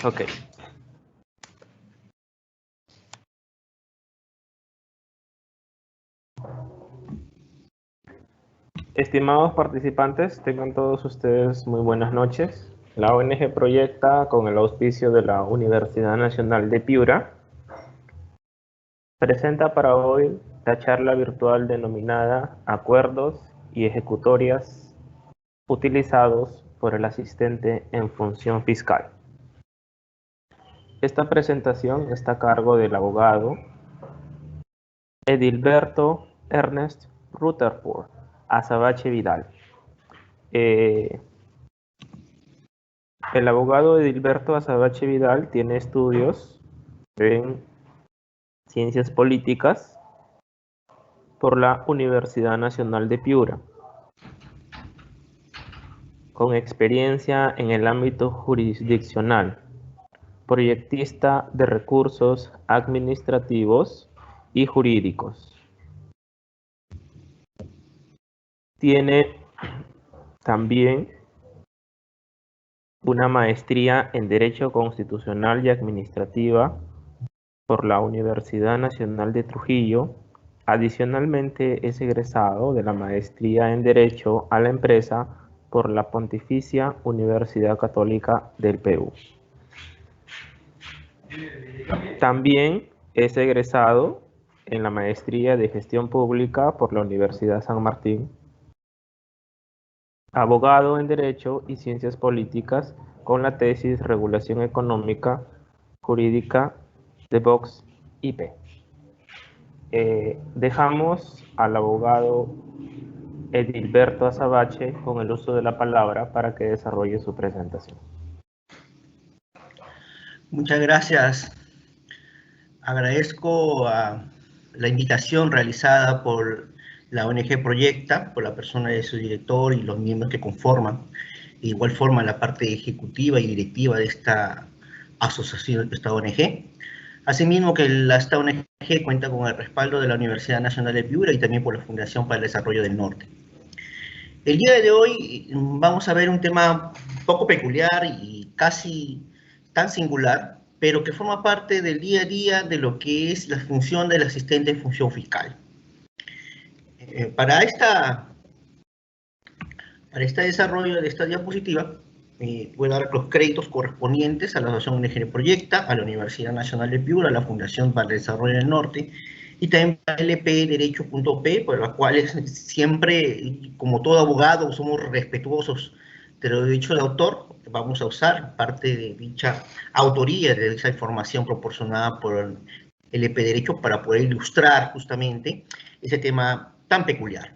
Ok. Estimados participantes, tengan todos ustedes muy buenas noches. La ONG Proyecta, con el auspicio de la Universidad Nacional de Piura, presenta para hoy la charla virtual denominada Acuerdos y ejecutorias utilizados por el asistente en función fiscal. Esta presentación está a cargo del abogado Edilberto Ernest Rutherford Azabache Vidal. El abogado Edilberto Azabache Vidal tiene estudios en Ciencias Políticas por la Universidad Nacional de Piura, con experiencia en el ámbito jurisdiccional, proyectista de recursos administrativos y jurídicos. Tiene también una maestría en Derecho Constitucional y Administrativa por la Universidad Nacional de Trujillo. Adicionalmente es egresado de la maestría en Derecho a la Empresa por la Pontificia Universidad Católica del Perú. También es egresado en la maestría de Gestión Pública por la Universidad San Martín. Abogado en Derecho y Ciencias Políticas con la tesis Regulación Económica Jurídica de Vox IP. Dejamos al abogado Edilberto Azabache con el uso de la palabra para que desarrolle su presentación. Muchas gracias. Agradezco la invitación realizada por la ONG Proyecta, por la persona de su director y los miembros que conforman, de igual forma la parte ejecutiva y directiva de esta asociación, de esta ONG. Asimismo que esta ONG cuenta con el respaldo de la Universidad Nacional de Piura y también por la Fundación para el Desarrollo del Norte. El día de hoy vamos a ver un tema un poco peculiar y casi tan singular, pero que forma parte del día a día de lo que es la función del asistente en función fiscal. Para este desarrollo de esta diapositiva, voy a dar los créditos correspondientes a la Asociación ONG Proyecta, a la Universidad Nacional de Piura, a la Fundación para el Desarrollo del Norte, y también para lpderecho.p, por las cuales siempre, como todo abogado, somos respetuosos de los derechos de autor. Vamos a usar parte de dicha autoría, de esa información proporcionada por LP Derecho para poder ilustrar justamente ese tema tan peculiar.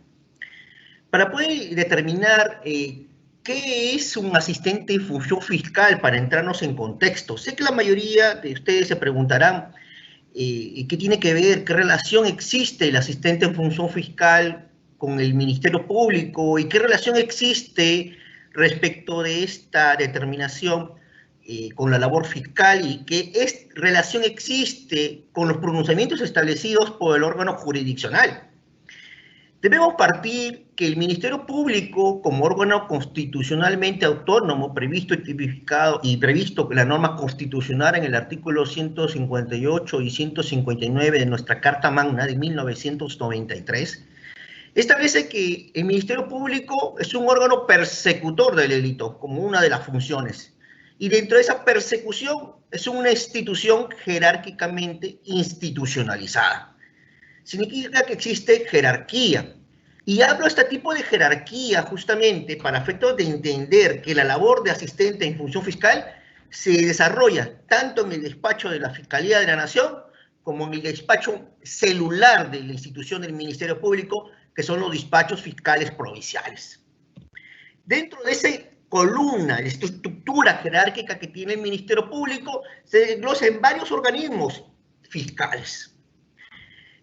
Para poder determinar qué es un asistente en función fiscal, para entrarnos en contexto, sé que la mayoría de ustedes se preguntarán qué tiene que ver, qué relación existe el asistente en función fiscal con el Ministerio Público y qué relación existe respecto de esta determinación con la labor fiscal y qué relación existe con los pronunciamientos establecidos por el órgano jurisdiccional. Debemos partir que el Ministerio Público, como órgano constitucionalmente autónomo, previsto y tipificado y previsto en la norma constitucional en el artículo 158 y 159 de nuestra Carta Magna de 1993, establece que el Ministerio Público es un órgano persecutor del delito, como una de las funciones. Y dentro de esa persecución es una institución jerárquicamente institucionalizada. Significa que existe jerarquía. Y hablo de este tipo de jerarquía justamente para efectos de entender que la labor de asistente en función fiscal se desarrolla tanto en el despacho de la Fiscalía de la Nación como en el despacho celular de la institución del Ministerio Público, que son los despachos fiscales provinciales. Dentro de esa columna, de esta estructura jerárquica que tiene el Ministerio Público, se desglosan varios organismos fiscales.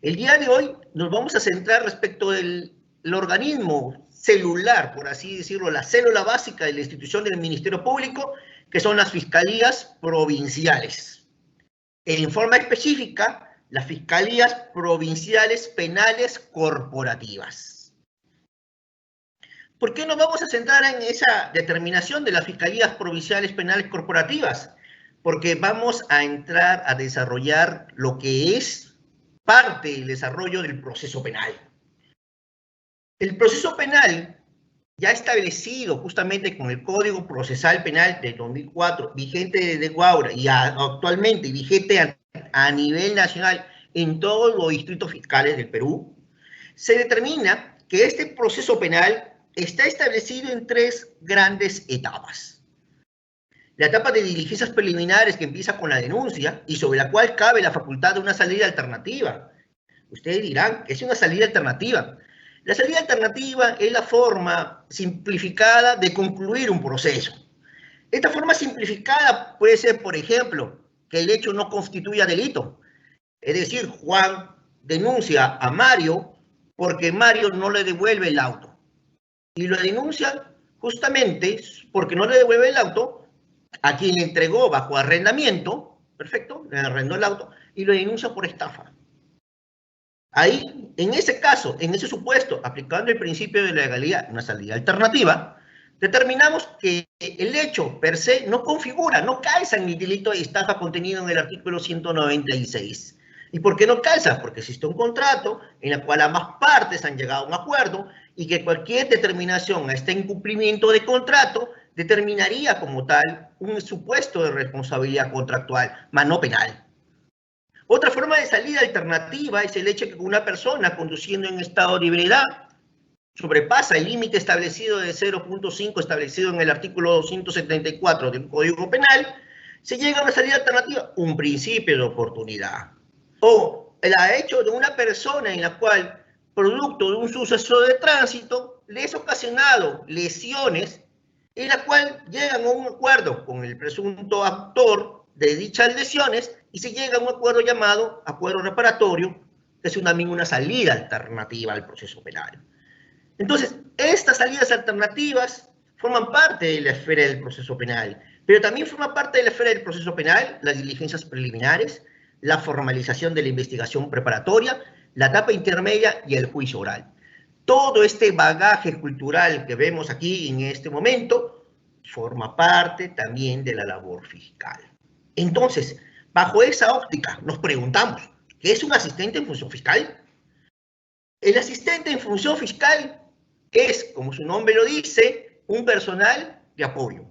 El día de hoy nos vamos a centrar respecto del organismo celular, por así decirlo, la célula básica de la institución del Ministerio Público, que son las fiscalías provinciales. En forma específica, las fiscalías provinciales penales corporativas. ¿Por qué nos vamos a centrar en esa determinación de las fiscalías provinciales penales corporativas? porque vamos a entrar a desarrollar lo que es parte del desarrollo del proceso penal. El proceso penal, ya establecido justamente con el Código Procesal Penal del 2004, vigente desde ahora y actualmente vigente a nivel nacional en todos los distritos fiscales del Perú, se determina que este proceso penal está establecido en 3 grandes etapas. La etapa de diligencias preliminares, que empieza con la denuncia y sobre la cual cabe la facultad de una salida alternativa. Ustedes dirán que es una salida alternativa. La salida alternativa es la forma simplificada de concluir un proceso. Esta forma simplificada puede ser, por ejemplo, que el hecho no constituya delito. Es decir, Juan denuncia a Mario porque Mario no le devuelve el auto. Y lo denuncia justamente porque no le devuelve el auto a quien le entregó bajo arrendamiento, perfecto, le arrendó el auto, y lo denuncia por estafa. Ahí, en ese caso, en ese supuesto, aplicando el principio de legalidad, una salida alternativa, determinamos que el hecho per se no configura, no calza en el delito de estafa contenido en el artículo 196. ¿Y por qué no calza? Porque existe un contrato en el cual ambas partes han llegado a un acuerdo y que cualquier determinación a este incumplimiento de contrato determinaría como tal un supuesto de responsabilidad contractual, mas no penal. Otra forma de salida alternativa es el hecho de que una persona conduciendo en estado de ebriedad sobrepasa el límite establecido de 0.5 establecido en el artículo 274 del Código Penal, se llega a una salida alternativa, un principio de oportunidad. O el hecho de una persona en la cual, producto de un suceso de tránsito, le es ocasionado lesiones en la cual llegan a un acuerdo con el presunto autor de dichas lesiones y se llega a un acuerdo llamado acuerdo reparatorio, que es también una salida alternativa al proceso penal. Entonces, estas salidas alternativas forman parte de la esfera del proceso penal, pero también forma parte de la esfera del proceso penal las diligencias preliminares, la formalización de la investigación preparatoria, la etapa intermedia y el juicio oral. Todo este bagaje cultural que vemos aquí en este momento forma parte también de la labor fiscal. Entonces, bajo esa óptica, nos preguntamos, ¿qué es un asistente en función fiscal? El asistente en función fiscal es, como su nombre lo dice, un personal de apoyo.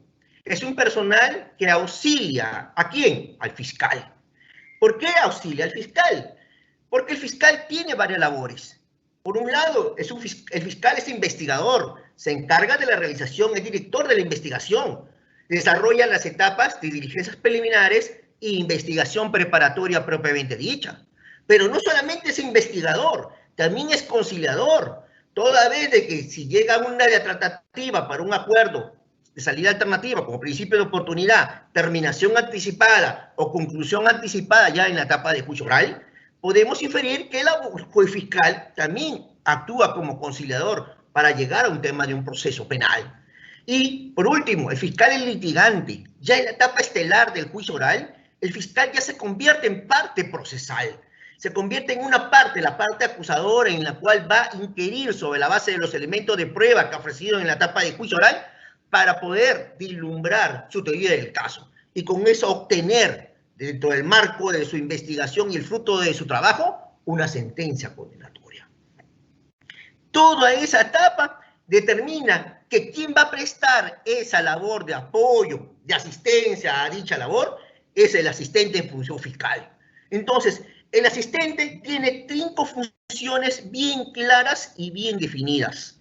Es un personal que auxilia, ¿a quién? Al fiscal. ¿Por qué auxilia al fiscal? Porque el fiscal tiene varias labores. Por un lado, el fiscal es investigador, se encarga de la realización, es director de la investigación, desarrolla las etapas de diligencias preliminares e investigación preparatoria propiamente dicha. Pero no solamente es investigador, también es conciliador, toda vez de que si llega a una tratativa para un acuerdo de salida alternativa, como principio de oportunidad, terminación anticipada o conclusión anticipada ya en la etapa de juicio oral, podemos inferir que el juez fiscal también actúa como conciliador para llegar a un tema de un proceso penal. Y, por último, el fiscal es litigante. Ya en la etapa estelar del juicio oral, el fiscal ya se convierte en parte procesal. Se convierte en una parte, la parte acusadora, en la cual va a inquirir sobre la base de los elementos de prueba que ha ofrecido en la etapa de juicio oral para poder vislumbrar su teoría del caso y con eso obtener, dentro del marco de su investigación y el fruto de su trabajo, una sentencia condenatoria. Toda esa etapa determina que quien va a prestar esa labor de apoyo, de asistencia a dicha labor, es el asistente en función fiscal. Entonces, el asistente tiene 5 funciones bien claras y bien definidas.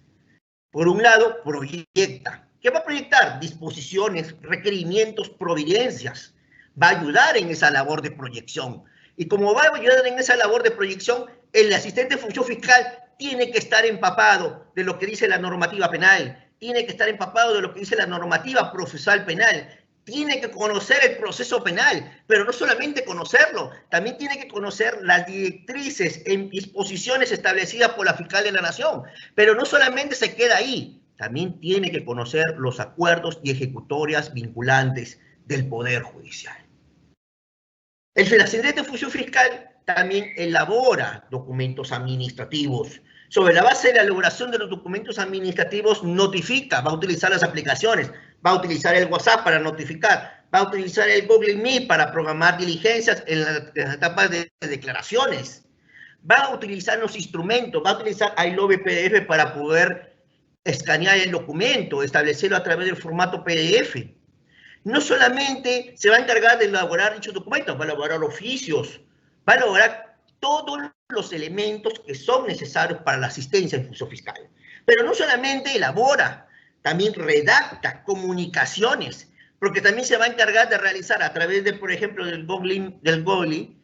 Por un lado, proyecta. ¿Qué va a proyectar? Disposiciones, requerimientos, providencias. Va a ayudar en esa labor de proyección. Y como va a ayudar en esa labor de proyección, el asistente de función fiscal tiene que estar empapado de lo que dice la normativa penal, tiene que estar empapado de lo que dice la normativa procesal penal, tiene que conocer el proceso penal, pero no solamente conocerlo, también tiene que conocer las directrices en disposiciones establecidas por la fiscal de la Nación, pero no solamente se queda ahí, también tiene que conocer los acuerdos y ejecutorias vinculantes del Poder Judicial. El asistente de función fiscal también elabora documentos administrativos. Sobre la base de la elaboración de los documentos administrativos, notifica, va a utilizar las aplicaciones, va a utilizar el WhatsApp para notificar, va a utilizar el Google Meet para programar diligencias en las etapas de declaraciones, va a utilizar los instrumentos, va a utilizar iLove PDF para poder escanear el documento, establecerlo a través del formato PDF. No solamente se va a encargar de elaborar dichos documentos, va a elaborar oficios, va a elaborar todos los elementos que son necesarios para la asistencia en función fiscal. Pero no solamente elabora, también redacta comunicaciones, porque también se va a encargar de realizar a través de, por ejemplo, del Google,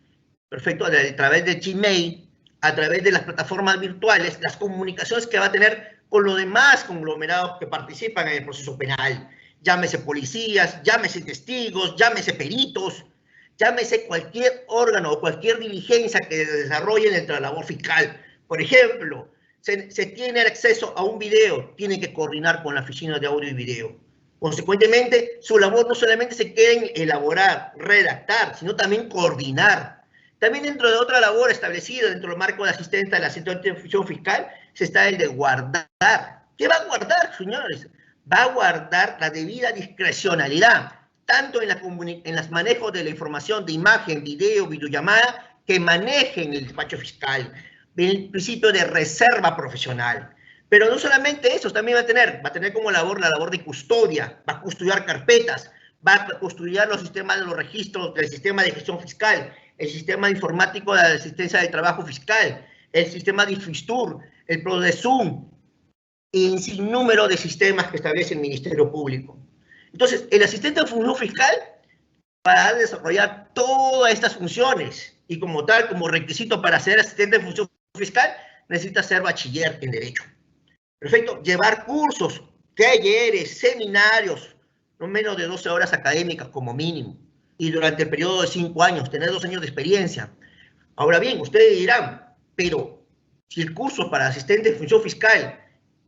perfecto, a través de Gmail, a través de las plataformas virtuales, las comunicaciones que va a tener con los demás conglomerados que participan en el proceso penal. Llámese policías, llámese testigos, llámese peritos, llámese cualquier órgano o cualquier diligencia que desarrolle dentro de la labor fiscal. Por ejemplo, se tiene acceso a un video, tiene que coordinar con la oficina de audio y video. Consecuentemente, su labor no solamente se queda en elaborar, redactar, sino también coordinar. También dentro de otra labor establecida dentro del marco de asistencia a la asistencia de función fiscal, se está el de guardar. ¿Qué va a guardar, señores? Va a guardar la debida discrecionalidad, tanto en los manejos de la información de imagen, video, videollamada, que manejen el despacho fiscal, el principio de reserva profesional. Pero no solamente eso, también va a tener como labor la labor de custodia, va a custodiar carpetas, va a custodiar los sistemas de los registros del sistema de gestión fiscal, el sistema informático de la asistencia de trabajo fiscal, el sistema de Fistur, el PRODESUM, y un sinnúmero de sistemas que establece el Ministerio Público. Entonces, el asistente de función fiscal va a desarrollar todas estas funciones y como tal, como requisito para ser asistente de función fiscal, necesita ser bachiller en Derecho. Perfecto, llevar cursos, talleres, seminarios, no menos de 12 horas académicas como mínimo, y durante el periodo de 5 años, tener 2 años de experiencia. Ahora bien, ustedes dirán, pero si el curso para asistente de función fiscal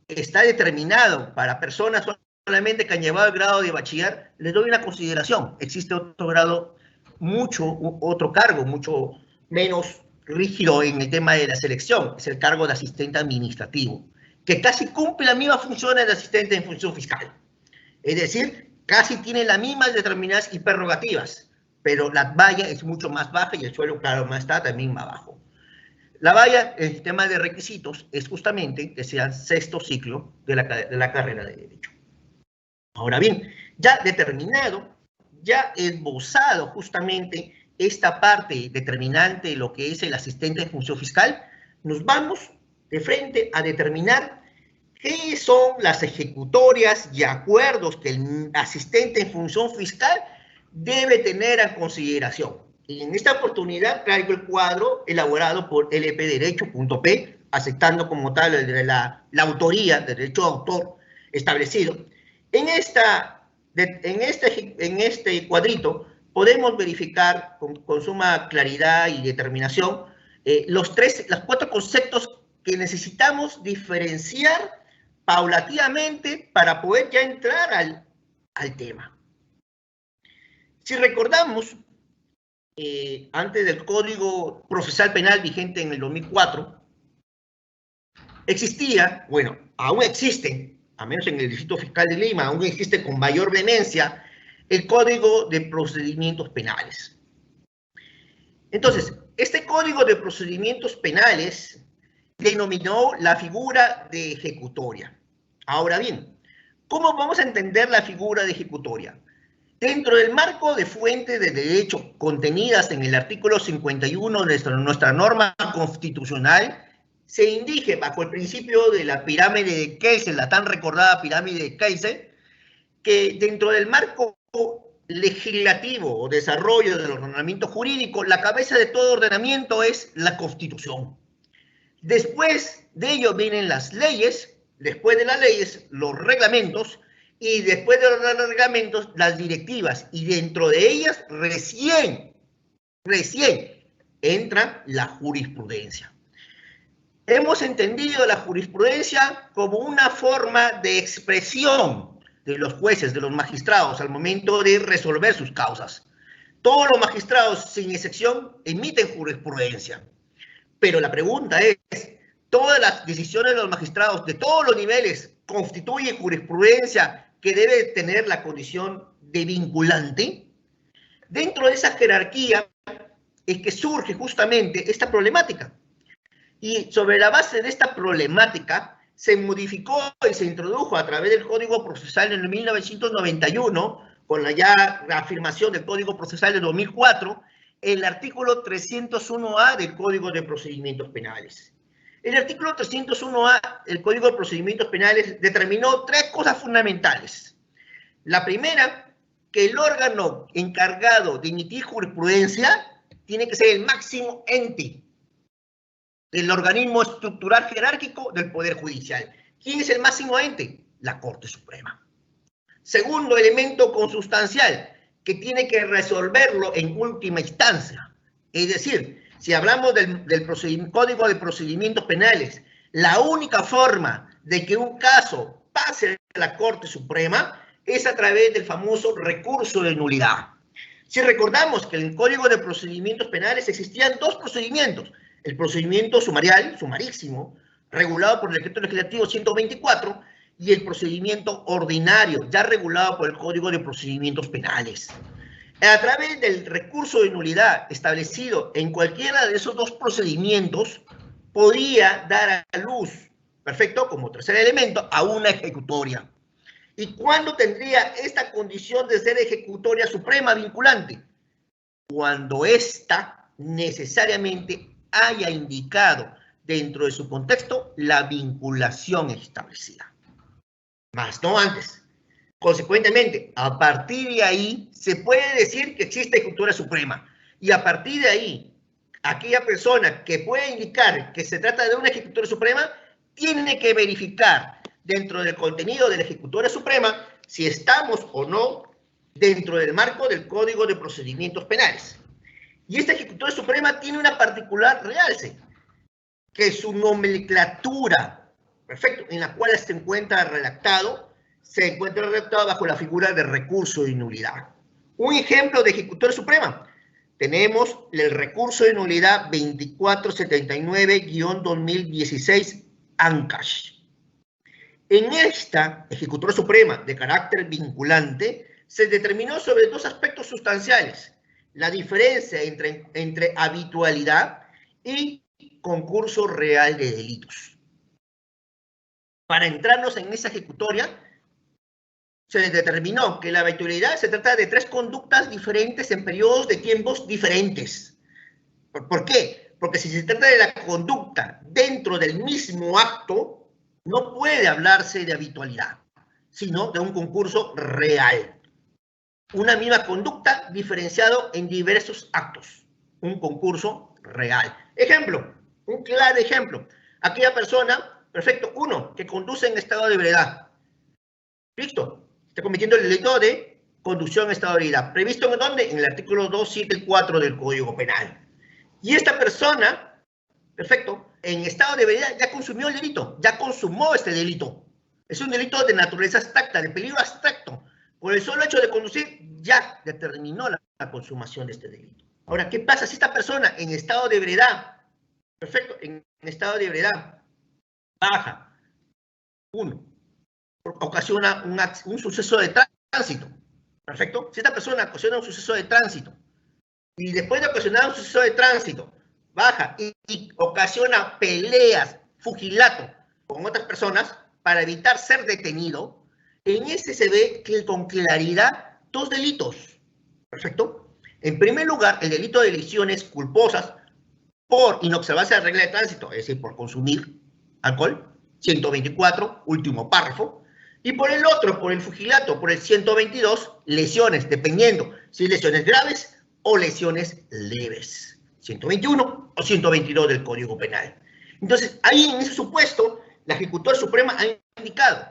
está determinado para personas solamente que han llevado el grado de bachiller, les doy una consideración. Existe otro grado, otro cargo, mucho menos rígido en el tema de la selección, es el cargo de asistente administrativo, que casi cumple las mismas funciones de asistente en función fiscal. Es decir, casi tiene las mismas determinadas y prerrogativas, pero la valla es mucho más baja y el suelo, claro, más está también más bajo. La valla, el sistema de requisitos, es justamente que sea el 6º ciclo de la carrera de Derecho. Ahora bien, ya determinado, ya esbozado justamente esta parte determinante de lo que es el asistente de función fiscal, nos vamos de frente a determinar qué son las ejecutorias y acuerdos que el asistente en función fiscal debe tener en consideración. Y en esta oportunidad traigo el cuadro elaborado por lpderecho.p, aceptando como tal la autoría de derecho de autor establecido. En este cuadrito podemos verificar con suma claridad y determinación los 4 conceptos que necesitamos diferenciar paulatinamente para poder ya entrar al tema. Si recordamos, antes del Código Procesal Penal vigente en el 2004, existía, bueno, aún existe, al menos en el Distrito Fiscal de Lima, aún existe con mayor vehemencia, el Código de Procedimientos Penales. Entonces, este Código de Procedimientos Penales denominó la figura de ejecutoria. Ahora bien, ¿cómo vamos a entender la figura de ejecutoria? Dentro del marco de fuentes de derecho contenidas en el artículo 51 de nuestra norma constitucional, se indique bajo el principio de la pirámide de Kelsen, la tan recordada pirámide de Kelsen, que dentro del marco legislativo o desarrollo del ordenamiento jurídico, la cabeza de todo ordenamiento es la Constitución. Después de ello vienen las leyes, después de las leyes, los reglamentos, y después de los reglamentos, las directivas, y dentro de ellas recién entra la jurisprudencia. Hemos entendido la jurisprudencia como una forma de expresión de los jueces, de los magistrados, al momento de resolver sus causas. Todos los magistrados, sin excepción, emiten jurisprudencia. Pero la pregunta es, ¿todas las decisiones de los magistrados de todos los niveles constituyen jurisprudencia que debe tener la condición de vinculante? Dentro de esa jerarquía es que surge justamente esta problemática. Y sobre la base de esta problemática se modificó y se introdujo a través del Código Procesal en 1991, con la afirmación del Código Procesal de 2004, el artículo 301A del Código de Procedimientos Penales. El artículo 301A del Código de Procedimientos Penales determinó tres cosas fundamentales. La primera, que el órgano encargado de emitir jurisprudencia tiene que ser el máximo ente del organismo estructural jerárquico del Poder Judicial. ¿Quién es el máximo ente? La Corte Suprema. Segundo elemento consustancial, que tiene que resolverlo en última instancia. Es decir, si hablamos del Código de Procedimientos Penales, la única forma de que un caso pase a la Corte Suprema es a través del famoso recurso de nulidad. Si recordamos que en el Código de Procedimientos Penales existían dos procedimientos: el procedimiento sumarial, sumarísimo, regulado por el Decreto Legislativo 124, y el procedimiento ordinario, ya regulado por el Código de Procedimientos Penales. A través del recurso de nulidad establecido en cualquiera de esos dos procedimientos, podía dar a luz, perfecto, como tercer elemento, a una ejecutoria. ¿Y cuándo tendría esta condición de ser ejecutoria suprema vinculante? Cuando ésta necesariamente haya indicado dentro de su contexto la vinculación establecida, más no antes. Consecuentemente, a partir de ahí se puede decir que existe ejecutoria suprema, y a partir de ahí, aquella persona que puede indicar que se trata de una ejecutoria suprema tiene que verificar dentro del contenido de la ejecutoria suprema si estamos o no dentro del marco del Código de Procedimientos Penales. Y esta ejecutoria suprema tiene una particular realce, que su nomenclatura, perfecto, en la cual se encuentra redactado bajo la figura de recurso de nulidad. Un ejemplo de ejecutoria suprema: tenemos el recurso de nulidad 2479-2016 ANCASH. En esta ejecutoria suprema de carácter vinculante se determinó sobre dos aspectos sustanciales: la diferencia entre habitualidad y concurso real de delitos. Para entrarnos en esa ejecutoria, se determinó que la habitualidad se trata de tres conductas diferentes en periodos de tiempos diferentes. ¿Por qué? Porque si se trata de la conducta dentro del mismo acto, no puede hablarse de habitualidad, sino de un concurso real. Una misma conducta diferenciado en diversos actos. Un concurso real. Ejemplo, un claro ejemplo. Aquella persona, perfecto, uno, que conduce en estado de ebriedad. Listo. Está cometiendo el delito de conducción en estado de ebriedad. ¿Previsto en dónde? En el artículo 274 del Código Penal. Y esta persona, perfecto, en estado de ebriedad ya consumió el delito, ya consumó este delito. Es un delito de naturaleza abstracta, de peligro abstracto. Por el solo hecho de conducir, ya determinó la consumación de este delito. Ahora, ¿qué pasa si esta persona en estado de ebriedad, perfecto, en estado de ebriedad, baja, uno, ocasiona un suceso de tránsito, perfecto? Si esta persona ocasiona un suceso de tránsito, y después de ocasionar un suceso de tránsito, baja y ocasiona peleas, pugilato con otras personas para evitar ser detenido, en ese se ve con claridad dos delitos, ¿perfecto? En primer lugar, el delito de lesiones culposas por inobservancia de regla de tránsito, es decir, por consumir alcohol, 124, último párrafo, y por el otro, por el pugilato, por el 122, lesiones, dependiendo si lesiones graves o lesiones leves, 121 o 122 del Código Penal. Entonces, ahí en ese supuesto, la Ejecutoria Suprema ha indicado,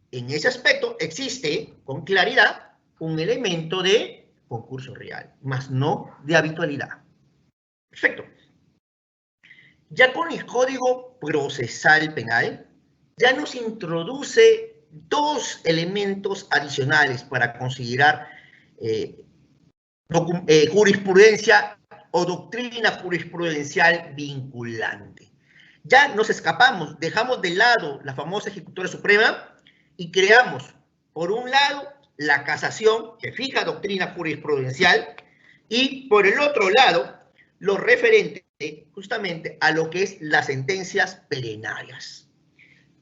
en ese aspecto existe con claridad un elemento de concurso real, más no de habitualidad. Perfecto. Ya con el Código Procesal Penal, ya nos introduce dos elementos adicionales para considerar jurisprudencia o doctrina jurisprudencial vinculante. Ya nos escapamos, dejamos de lado la famosa Ejecutoria Suprema y creamos, por un lado, la casación, que fija doctrina jurisprudencial, Y por el otro lado, lo referente justamente a lo que es las sentencias plenarias.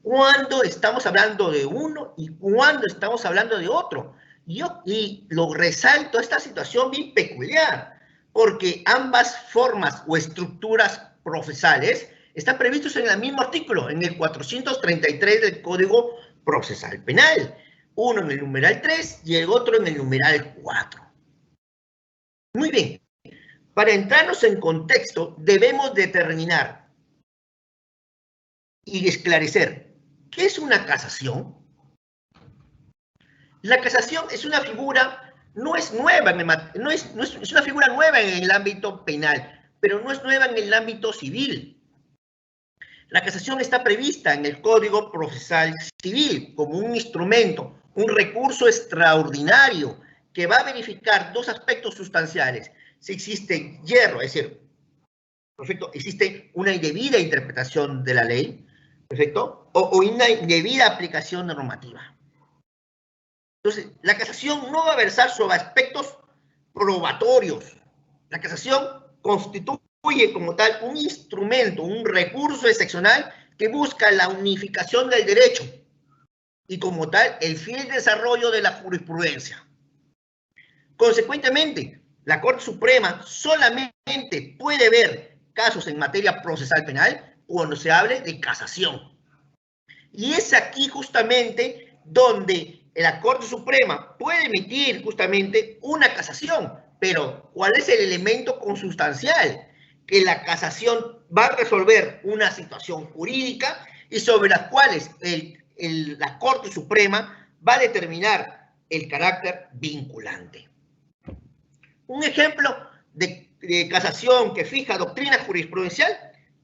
¿Cuándo estamos hablando de uno y cuándo estamos hablando de otro? Y lo resalto esta situación bien peculiar, porque ambas formas o estructuras procesales están previstos en el mismo artículo, en el 433 del Código Procesal Penal. Uno en el numeral 3 y el otro en el numeral 4. Muy bien. Para entrarnos en contexto, debemos determinar y esclarecer ¿qué es una casación? La casación es una figura, no es nueva, es una figura nueva en el ámbito penal, pero no es nueva en el ámbito civil. La casación está prevista en el Código Procesal Civil como un instrumento, un recurso extraordinario que va a verificar dos aspectos sustanciales. Si existe hierro, es decir, perfecto, existe una indebida interpretación de la ley, perfecto, o una indebida aplicación normativa. Entonces, la casación no va a versar sobre aspectos probatorios. La casación constituye como tal un instrumento, un recurso excepcional que busca la unificación del derecho y como tal el fiel desarrollo de la jurisprudencia. Consecuentemente, la Corte Suprema solamente puede ver casos en materia procesal penal cuando se hable de casación. Y es aquí justamente donde la Corte Suprema puede emitir justamente una casación, pero ¿cuál es el elemento consustancial? Que la casación va a resolver una situación jurídica y sobre las cuales la Corte Suprema va a determinar el carácter vinculante. Un ejemplo de casación que fija doctrina jurisprudencial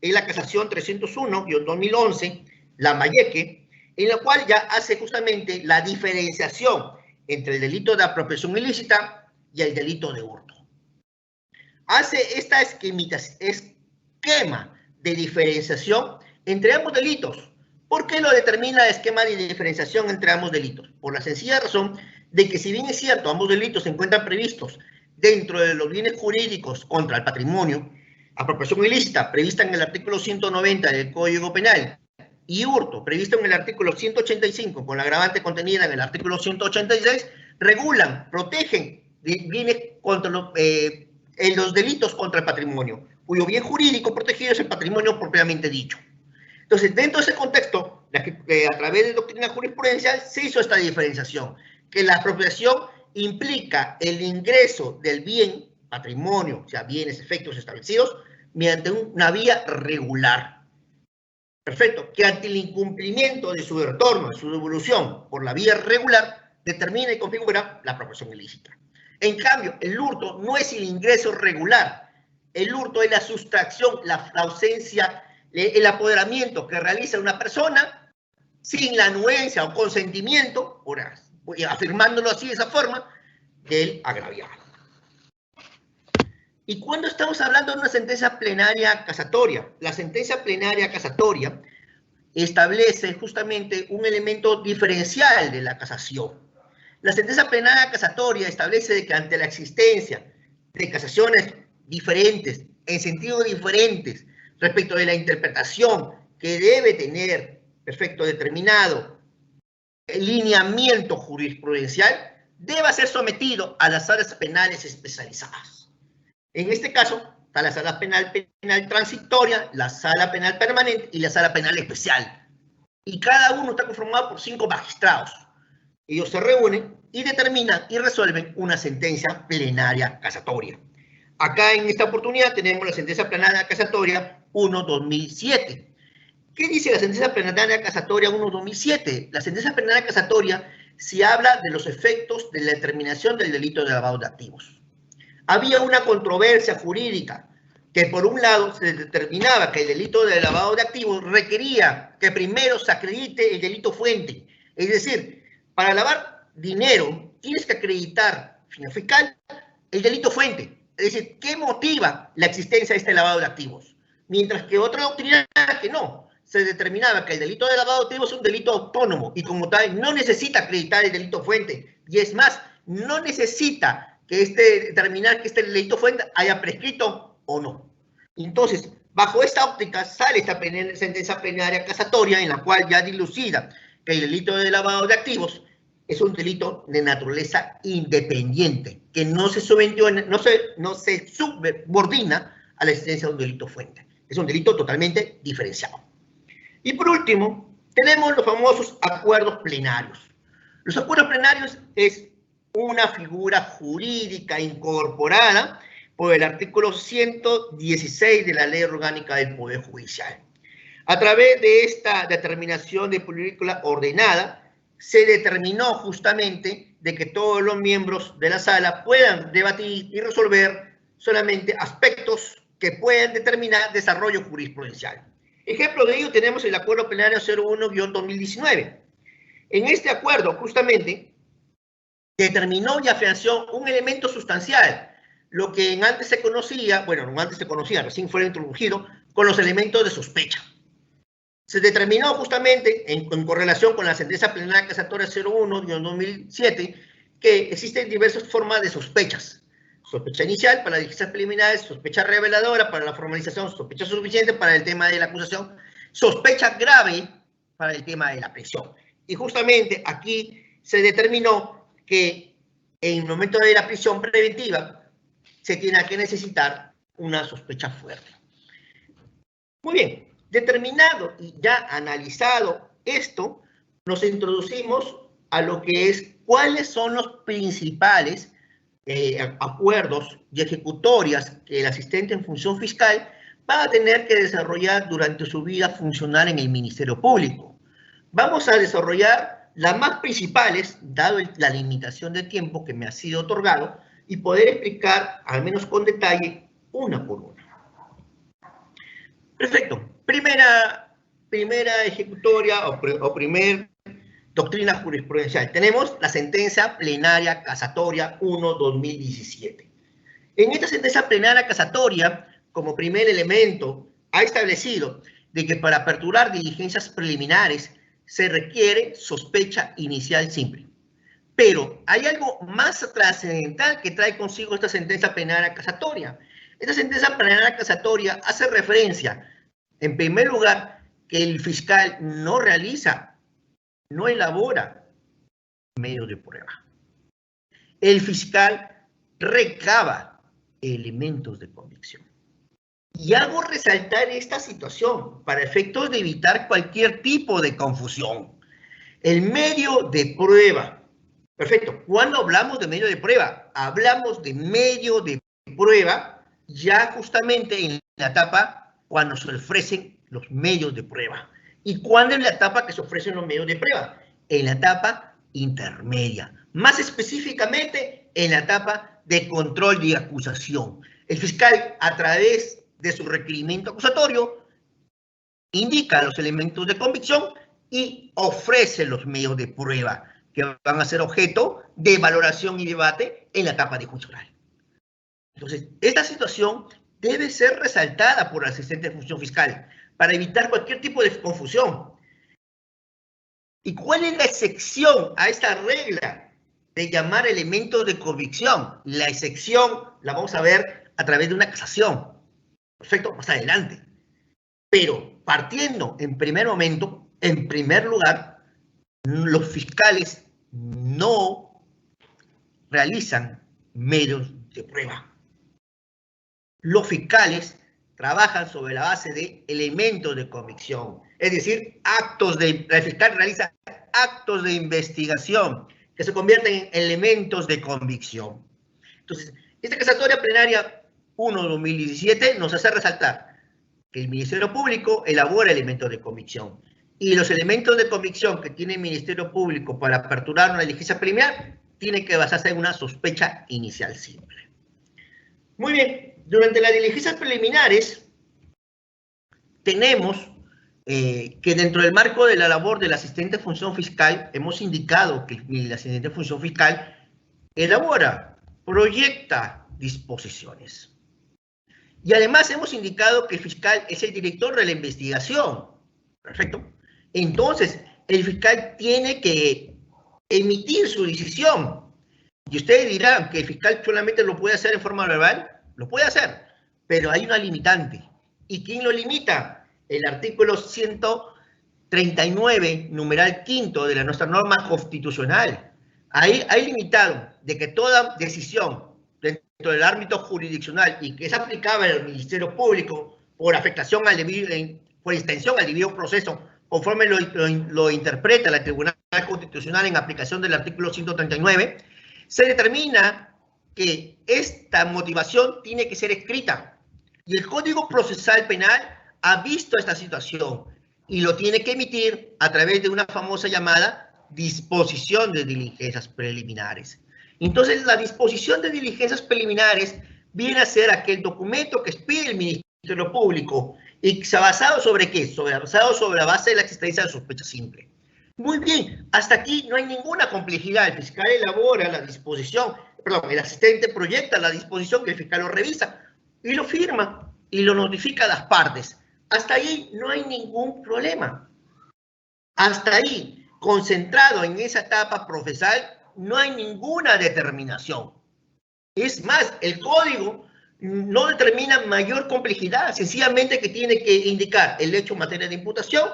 es la casación 301-2011, Lambayeque, en la cual ya hace justamente la diferenciación entre el delito de apropiación ilícita y el delito de hurto. Hace esta esquema de diferenciación entre ambos delitos. ¿Por qué lo determina el esquema de diferenciación entre ambos delitos? Por la sencilla razón de que si bien es cierto, ambos delitos se encuentran previstos dentro de los bienes jurídicos contra el patrimonio, apropiación ilícita prevista en el artículo 190 del Código Penal y hurto previsto en el artículo 185 con la agravante contenida en el artículo 186, regulan, protegen bienes contra los delitos contra el patrimonio, cuyo bien jurídico protegido es el patrimonio propiamente dicho. Entonces, dentro de ese contexto, a través de doctrina jurisprudencial se hizo esta diferenciación, que la apropiación implica el ingreso del bien, patrimonio, o sea, bienes, efectos establecidos, mediante una vía regular. Perfecto, que ante el incumplimiento de su retorno, de su devolución por la vía regular, determina y configura la apropiación ilícita. En cambio, el hurto no es el ingreso regular, el hurto es la sustracción, la ausencia, el apoderamiento que realiza una persona sin la anuencia o consentimiento, afirmándolo así de esa forma, del agraviado. ¿Y cuándo estamos hablando de una sentencia plenaria casatoria? La sentencia plenaria casatoria establece justamente un elemento diferencial de la casación. La sentencia plenaria casatoria establece que ante la existencia de casaciones diferentes, en sentido diferentes, respecto de la interpretación que debe tener, perfecto, determinado el lineamiento jurisprudencial, debe ser sometido a las salas penales especializadas. En este caso, está la sala penal transitoria, la sala penal permanente y la sala penal especial. Y cada uno está conformado por 5 magistrados. Ellos se reúnen y determinan y resuelven una sentencia plenaria casatoria. Acá en esta oportunidad tenemos la sentencia plenaria casatoria 1-2007. ¿Qué dice la sentencia plenaria casatoria 1-2007? La sentencia plenaria casatoria se habla de los efectos de la determinación del delito de lavado de activos. Había una controversia jurídica que por un lado se determinaba que el delito de lavado de activos requería que primero se acredite el delito fuente. Es decir, para lavar dinero tienes que acreditar, fin fiscal, el delito fuente. Es decir, ¿qué motiva la existencia de este lavado de activos? Mientras que otra doctrina que no. Se determinaba que el delito de lavado de activos es un delito autónomo y como tal no necesita acreditar el delito fuente. Y es más, no necesita que determinar que este delito fuente haya prescrito o no. Entonces, bajo esta óptica sale esta sentencia plenaria casatoria en la cual ya dilucida que el delito de lavado de activos es un delito de naturaleza independiente, que no se subordina a la existencia de un delito fuente. Es un delito totalmente diferenciado. Y por último, tenemos los famosos acuerdos plenarios. Los acuerdos plenarios es una figura jurídica incorporada por el artículo 116 de la Ley Orgánica del Poder Judicial. A través de esta determinación de película ordenada, se determinó justamente de que todos los miembros de la sala puedan debatir y resolver solamente aspectos que puedan determinar desarrollo jurisprudencial. Ejemplo de ello tenemos el Acuerdo Plenario 01-2019. En este acuerdo, justamente, determinó y afianzó un elemento sustancial, lo que antes se conocía, bueno, no antes se conocía, recién fue introducido, con los elementos de sospecha. Se determinó justamente, en correlación con la sentencia plenaria casatoria 01-2007, que existen diversas formas de sospechas. Sospecha inicial para las diligencias preliminares, sospecha reveladora para la formalización, sospecha suficiente para el tema de la acusación, sospecha grave para el tema de la prisión. Y justamente aquí se determinó que en el momento de la prisión preventiva se tiene que necesitar una sospecha fuerte. Muy bien, determinado y ya analizado esto, nos introducimos a lo que es cuáles son los principales acuerdos y ejecutorias que el asistente en función fiscal va a tener que desarrollar durante su vida funcional en el Ministerio Público. Vamos a desarrollar las más principales, dado la limitación de tiempo que me ha sido otorgado, y poder explicar, al menos con detalle, una por una. Perfecto. Primera ejecutoria o primer doctrina jurisprudencial. Tenemos la sentencia plenaria casatoria 1-2017. En esta sentencia plenaria casatoria, como primer elemento, ha establecido de que para aperturar diligencias preliminares se requiere sospecha inicial simple. Pero hay algo más trascendental que trae consigo esta sentencia plenaria casatoria. Esta sentencia plenaria casatoria hace referencia, en primer lugar, que el fiscal no elabora medios de prueba. El fiscal recaba elementos de convicción. Y hago resaltar esta situación para efectos de evitar cualquier tipo de confusión. El medio de prueba. Perfecto. ¿Cuándo hablamos de medio de prueba? Hablamos de medio de prueba ya justamente en la etapa cuando se ofrecen los medios de prueba. ¿Y cuándo es la etapa que se ofrecen los medios de prueba? En la etapa intermedia. Más específicamente, en la etapa de control y acusación. El fiscal, a través de su requerimiento acusatorio, indica los elementos de convicción y ofrece los medios de prueba que van a ser objeto de valoración y debate en la etapa de juicio oral. Entonces, esta situación debe ser resaltada por el asistente de función fiscal para evitar cualquier tipo de confusión. ¿Y cuál es la excepción a esta regla de llamar elementos de convicción? La excepción la vamos a ver a través de una casación. Perfecto, más adelante. Pero partiendo en primer momento, en primer lugar, los fiscales no realizan medios de prueba. Los fiscales trabajan sobre la base de elementos de convicción, es decir, el fiscal realiza actos de investigación que se convierten en elementos de convicción. Entonces, esta casatoria plenaria 1-2017 nos hace resaltar que el Ministerio Público elabora elementos de convicción y los elementos de convicción que tiene el Ministerio Público para aperturar una diligencia preliminar tienen que basarse en una sospecha inicial simple. Muy bien. Durante las diligencias preliminares, tenemos que dentro del marco de la labor del asistente de función fiscal, hemos indicado que el asistente de función fiscal elabora, proyecta disposiciones. Y además hemos indicado que el fiscal es el director de la investigación. Perfecto. Entonces, el fiscal tiene que emitir su decisión. Y ustedes dirán que el fiscal solamente lo puede hacer en forma verbal. Lo puede hacer, pero hay una limitante. ¿Y quién lo limita? El artículo 139, numeral quinto de nuestra norma constitucional. Ahí hay limitado de que toda decisión dentro del ámbito jurisdiccional y que es aplicable al Ministerio Público por afectación al debido, por extensión al debido proceso, conforme lo interpreta el Tribunal Constitucional en aplicación del artículo 139, se determina que esta motivación tiene que ser escrita. Y el Código Procesal Penal ha visto esta situación y lo tiene que emitir a través de una famosa llamada disposición de diligencias preliminares. Entonces, la disposición de diligencias preliminares viene a ser aquel documento que expide el Ministerio Público y se ha basado sobre ¿qué? Basado sobre la base de la existencia de sospecha simple. Muy bien, hasta aquí no hay ninguna complejidad. El fiscal elabora la disposición, perdón, el asistente proyecta la disposición, que el fiscal lo revisa y lo firma y lo notifica a las partes. Hasta ahí no hay ningún problema. Hasta ahí, concentrado en esa etapa procesal, no hay ninguna determinación. Es más, el código no determina mayor complejidad, sencillamente que tiene que indicar el hecho en materia de imputación,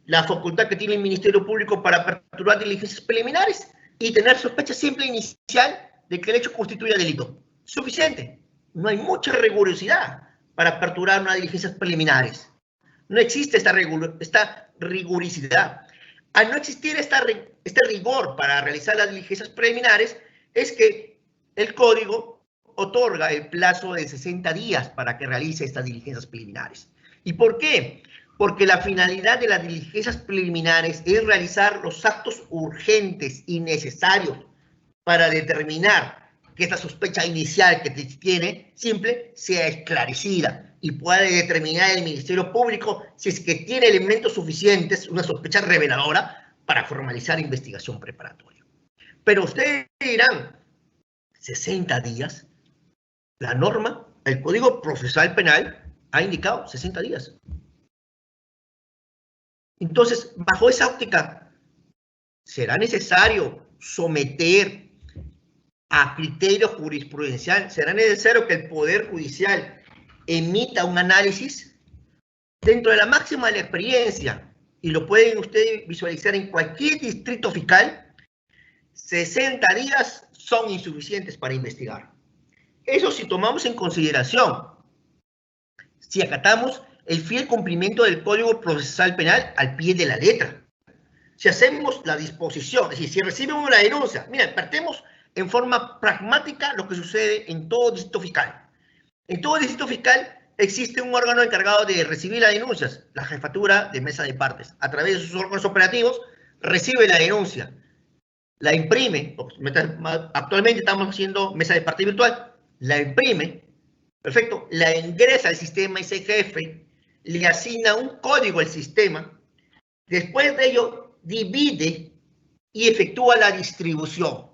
la facultad que tiene el Ministerio Público para aperturar diligencias preliminares y tener sospecha simple inicial de que el hecho constituya delito. Suficiente. No hay mucha rigurosidad para aperturar unas diligencias preliminares. No existe esta rigurosidad. Al no existir este rigor para realizar las diligencias preliminares, es que el Código otorga el plazo de 60 días para que realice estas diligencias preliminares. ¿Y por qué? Porque la finalidad de las diligencias preliminares es realizar los actos urgentes y necesarios para determinar que esta sospecha inicial que tiene simple sea esclarecida y puede determinar el Ministerio Público si es que tiene elementos suficientes, una sospecha reveladora, para formalizar investigación preparatoria. Pero ustedes dirán, 60 días, la norma, el Código Procesal Penal ha indicado 60 días. Entonces, bajo esa óptica, ¿será necesario someter a criterio jurisprudencial? ¿Será necesario que el Poder Judicial emita un análisis? Dentro de la máxima de la experiencia, y lo pueden ustedes visualizar en cualquier distrito fiscal, 60 días son insuficientes para investigar. Eso si tomamos en consideración, si acatamos el fiel cumplimiento del Código Procesal Penal al pie de la letra. Si hacemos la disposición, es decir, si recibimos una denuncia, miren, partemos en forma pragmática lo que sucede en todo distrito fiscal. En todo distrito fiscal existe un órgano encargado de recibir las denuncias, la jefatura de mesa de partes. A través de sus órganos operativos, recibe la denuncia, la imprime, actualmente estamos haciendo mesa de parte virtual, la imprime, perfecto, la ingresa al sistema SGF, le asigna un código al sistema, después de ello divide y efectúa la distribución.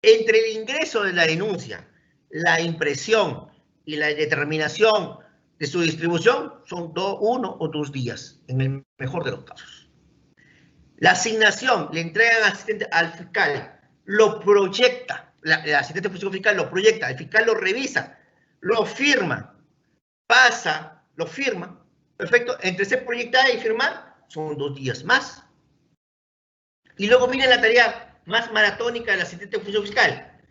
Entre el ingreso de la denuncia, la impresión y la determinación de su distribución son 1 o 2 días, en el mejor de los casos. La asignación le entregan al fiscal, lo proyecta, el asistente fiscal lo proyecta, el fiscal lo revisa, lo firma, pasa, lo firma, perfecto, entre ser proyectada y firmar son 2 días más. Y luego viene la tarea más maratónica del asistente fiscal,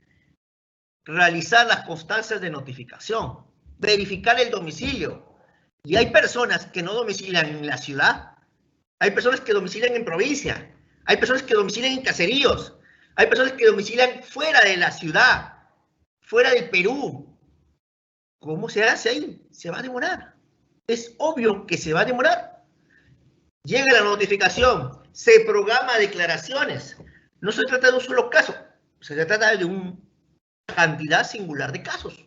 realizar las constancias de notificación, verificar el domicilio. Y hay personas que no domicilian en la ciudad, hay personas que domicilian en provincia, hay personas que domicilian en caseríos, hay personas que domicilian fuera de la ciudad, fuera del Perú. ¿Cómo se hace ahí? Se va a demorar. Es obvio que se va a demorar. Llega la notificación, se programa declaraciones. No se trata de un solo caso, se trata de una cantidad singular de casos,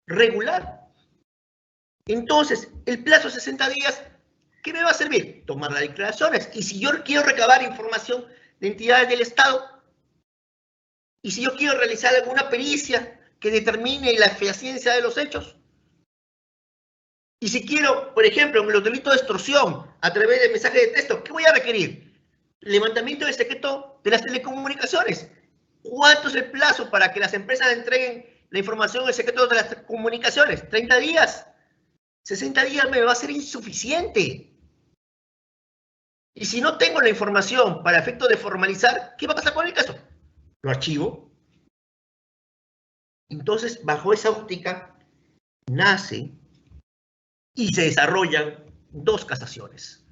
regular. Entonces, el plazo de 60 días, ¿qué me va a servir? Tomar las declaraciones. Y si yo quiero recabar información de entidades del Estado, y si yo quiero realizar alguna pericia que determine la fehaciencia de los hechos, y si quiero, por ejemplo, en los delitos de extorsión a través de mensaje de texto, ¿qué voy a requerir? Levantamiento del secreto de las telecomunicaciones. ¿Cuánto es el plazo para que las empresas entreguen la información del secreto de las comunicaciones? ¿30 días? 60 días me va a ser insuficiente. Y si no tengo la información para efecto de formalizar, ¿qué va a pasar con el caso? Lo archivo. Entonces, bajo esa óptica, nace y se desarrollan dos casaciones.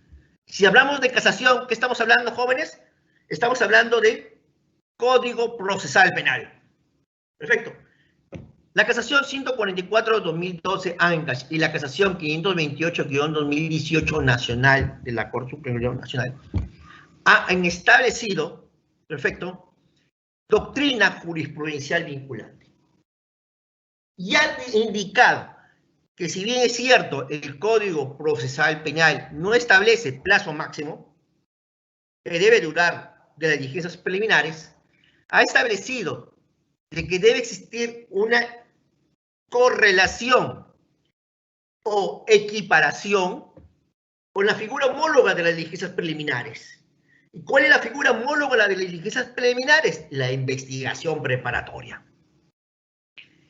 Si hablamos de casación, ¿qué estamos hablando, jóvenes? Estamos hablando de Código Procesal Penal. Perfecto. La casación 144-2012 ANCAS y la casación 528-2018 nacional de la Corte Suprema Nacional han establecido, perfecto, doctrina jurisprudencial vinculante. Y han indicado que si bien es cierto el Código Procesal Penal no establece plazo máximo que debe durar de las diligencias preliminares, ha establecido de que debe existir una correlación o equiparación con la figura homóloga de las diligencias preliminares. ¿Y cuál es la figura homóloga de las diligencias preliminares? La investigación preparatoria.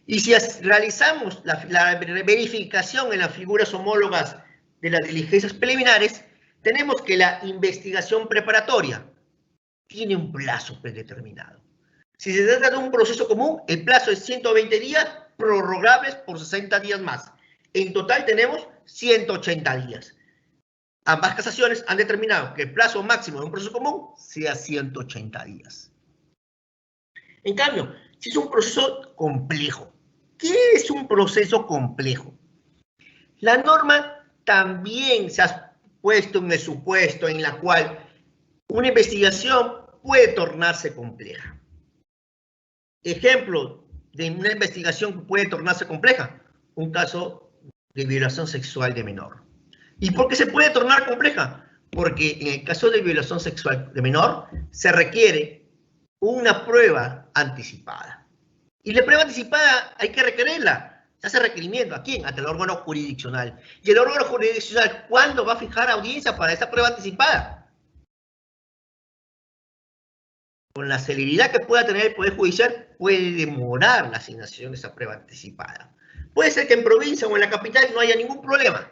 Y si realizamos la verificación en las figuras homólogas de las diligencias preliminares, tenemos que la investigación preparatoria tiene un plazo predeterminado. Si se trata de un proceso común, el plazo es 120 días, prorrogables por 60 días más. En total tenemos 180 días. Ambas casaciones han determinado que el plazo máximo de un proceso común sea 180 días. En cambio, si es un proceso complejo, ¿qué es un proceso complejo? La norma también se ha puesto en el supuesto en la cual una investigación puede tornarse compleja. Ejemplo de una investigación que puede tornarse compleja, un caso de violación sexual de menor. ¿Y por qué se puede tornar compleja? Porque en el caso de violación sexual de menor se requiere una prueba anticipada. Y la prueba anticipada hay que requerirla. Se hace requerimiento. ¿A quién? Ante el órgano jurisdiccional. ¿Y el órgano jurisdiccional cuándo va a fijar audiencia para esta prueba anticipada? Con la celeridad que pueda tener el Poder Judicial, puede demorar la asignación de esa prueba anticipada. Puede ser que en provincia o en la capital no haya ningún problema,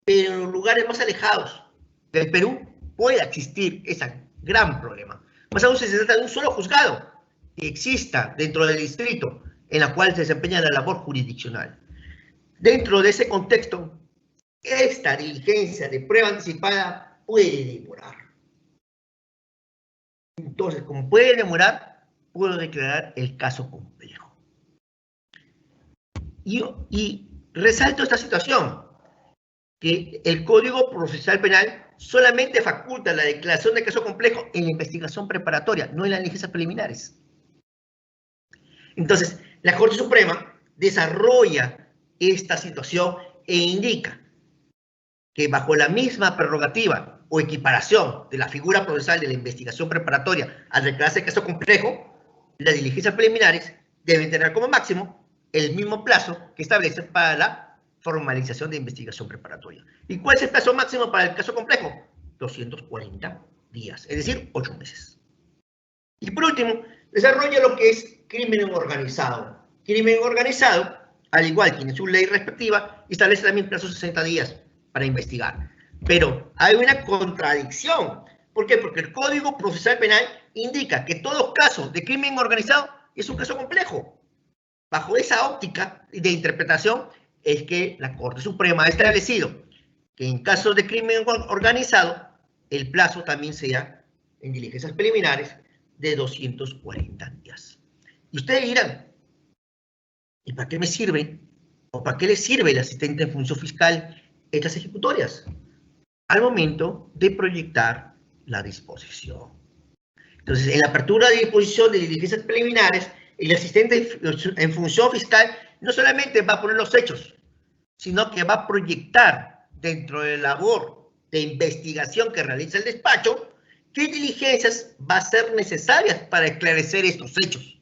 pero en los lugares más alejados del Perú puede existir ese gran problema. Más aún si se trata de un solo juzgado que exista dentro del distrito en la cual se desempeña la labor jurisdiccional. Dentro de ese contexto, esta diligencia de prueba anticipada puede demorar. Entonces, como puede demorar, puedo declarar el caso complejo. Y resalto esta situación, que el Código Procesal Penal solamente faculta la declaración de caso complejo en la investigación preparatoria, no en las diligencias preliminares. Entonces, la Corte Suprema desarrolla esta situación e indica que bajo la misma prerrogativa o equiparación de la figura procesal de la investigación preparatoria al declararse caso complejo, las diligencias preliminares deben tener como máximo el mismo plazo que establece para la formalización de investigación preparatoria. ¿Y cuál es el plazo máximo para el caso complejo? 240 días, es decir, 8 meses. Y por último, desarrolla lo que es crimen organizado. Crimen organizado, al igual que en su ley respectiva, establece también plazos de 60 días para investigar. Pero hay una contradicción. ¿Por qué? Porque el Código Procesal Penal indica que todo caso de crimen organizado es un caso complejo. Bajo esa óptica de interpretación es que la Corte Suprema ha establecido que en casos de crimen organizado el plazo también sea en diligencias preliminares de 240 días. Y ustedes dirán, ¿y para qué me sirve o para qué le sirve el asistente en función fiscal estas ejecutorias? Al momento de proyectar la disposición. Entonces, en la apertura de disposición de diligencias preliminares, el asistente en función fiscal no solamente va a poner los hechos, sino que va a proyectar dentro de la labor de investigación que realiza el despacho qué diligencias va a ser necesarias para esclarecer estos hechos.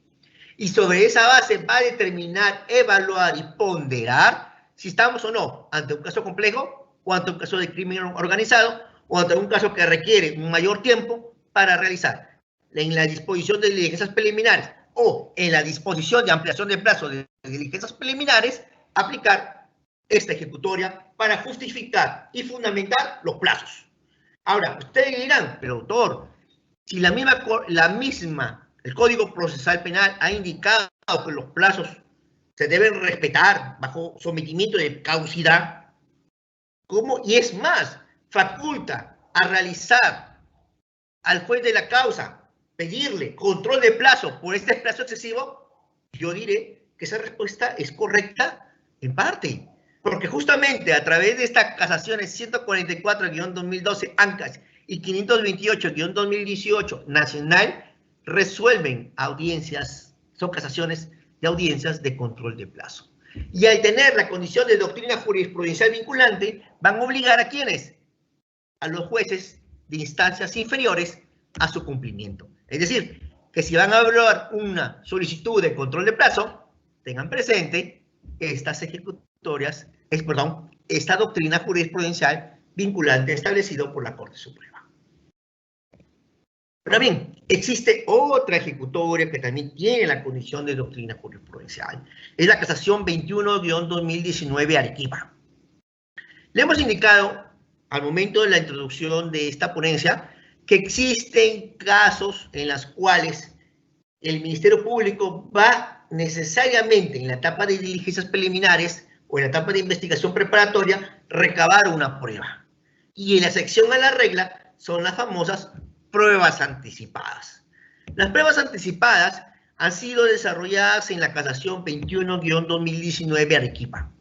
Y sobre esa base va a determinar, evaluar y ponderar si estamos o no ante un caso complejo o ante un caso de crimen organizado o ante un caso que requiere un mayor tiempo para realizar. en la disposición de diligencias preliminares o en la disposición de ampliación de plazo de diligencias preliminares, aplicar esta ejecutoria para justificar y fundamentar los plazos. Ahora, ustedes dirán, pero doctor, si el Código Procesal Penal ha indicado que los plazos se deben respetar bajo sometimiento de caducidad, ¿cómo? Y es más, faculta a realizar al juez de la causa, pedirle control de plazo por este plazo excesivo, yo diré que esa respuesta es correcta en parte, porque justamente a través de estas casaciones 144-2012 ANCAS y 528-2018 Nacional, resuelven audiencias, son casaciones de audiencias de control de plazo. Y al tener la condición de doctrina jurisprudencial vinculante, van a obligar a ¿quiénes? A los jueces de instancias inferiores a su cumplimiento. Es decir, que si van a evaluar una solicitud de control de plazo, tengan presente estas ejecutorias, esta doctrina jurisprudencial vinculante establecido por la Corte Suprema. Pero bien, existe otra ejecutoria que también tiene la condición de doctrina jurisprudencial. Es la casación 21-2019 Arequipa. Le hemos indicado al momento de la introducción de esta ponencia que existen casos en los cuales el Ministerio Público va necesariamente en la etapa de diligencias preliminares o en la etapa de investigación preparatoria recabar una prueba. Y en la sección a la regla son las famosas pruebas anticipadas. Las pruebas anticipadas han sido desarrolladas en la casación 21-2019 Arequipa.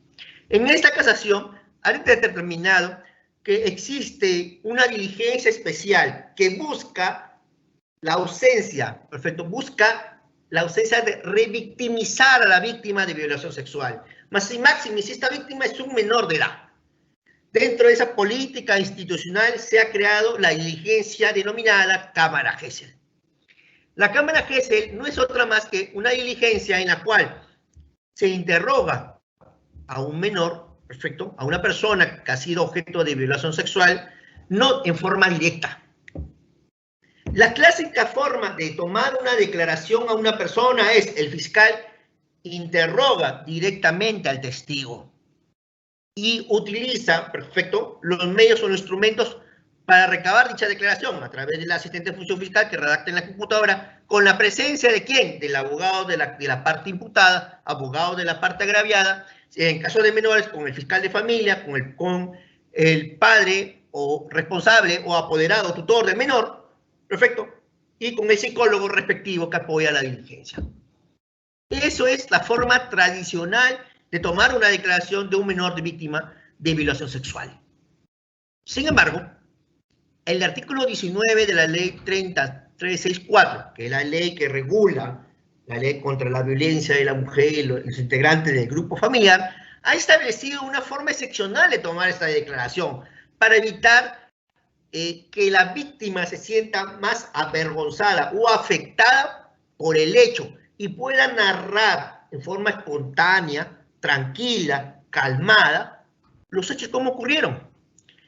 En esta casación han determinado que existe una diligencia especial que busca la ausencia, busca la ausencia de revictimizar a la víctima de violación sexual. Más y máximo, si esta víctima es un menor de edad. Dentro de esa política institucional se ha creado la diligencia denominada Cámara Gesell. La Cámara Gesell no es otra más que una diligencia en la cual se interroga a un menor, a una persona que ha sido objeto de violación sexual, no en forma directa. La clásica forma de tomar una declaración a una persona es el fiscal interroga directamente al testigo y utiliza, los medios o los instrumentos para recabar dicha declaración a través del asistente de función fiscal que redacta en la computadora con la presencia de ¿quién? Del abogado de la parte imputada, abogado de la parte agraviada, en caso de menores con el fiscal de familia, con el padre o responsable o apoderado tutor del menor, y con el psicólogo respectivo que apoya la diligencia. Eso es la forma tradicional de tomar una declaración de un menor de víctima de violación sexual. Sin embargo, el artículo 19 de la ley 30364, que es la ley que regula la ley contra la violencia de la mujer y los integrantes del grupo familiar, ha establecido una forma excepcional de tomar esta declaración para evitar que la víctima se sienta más avergonzada o afectada por el hecho y pueda narrar en forma espontánea, tranquila, calmada, los hechos como ocurrieron.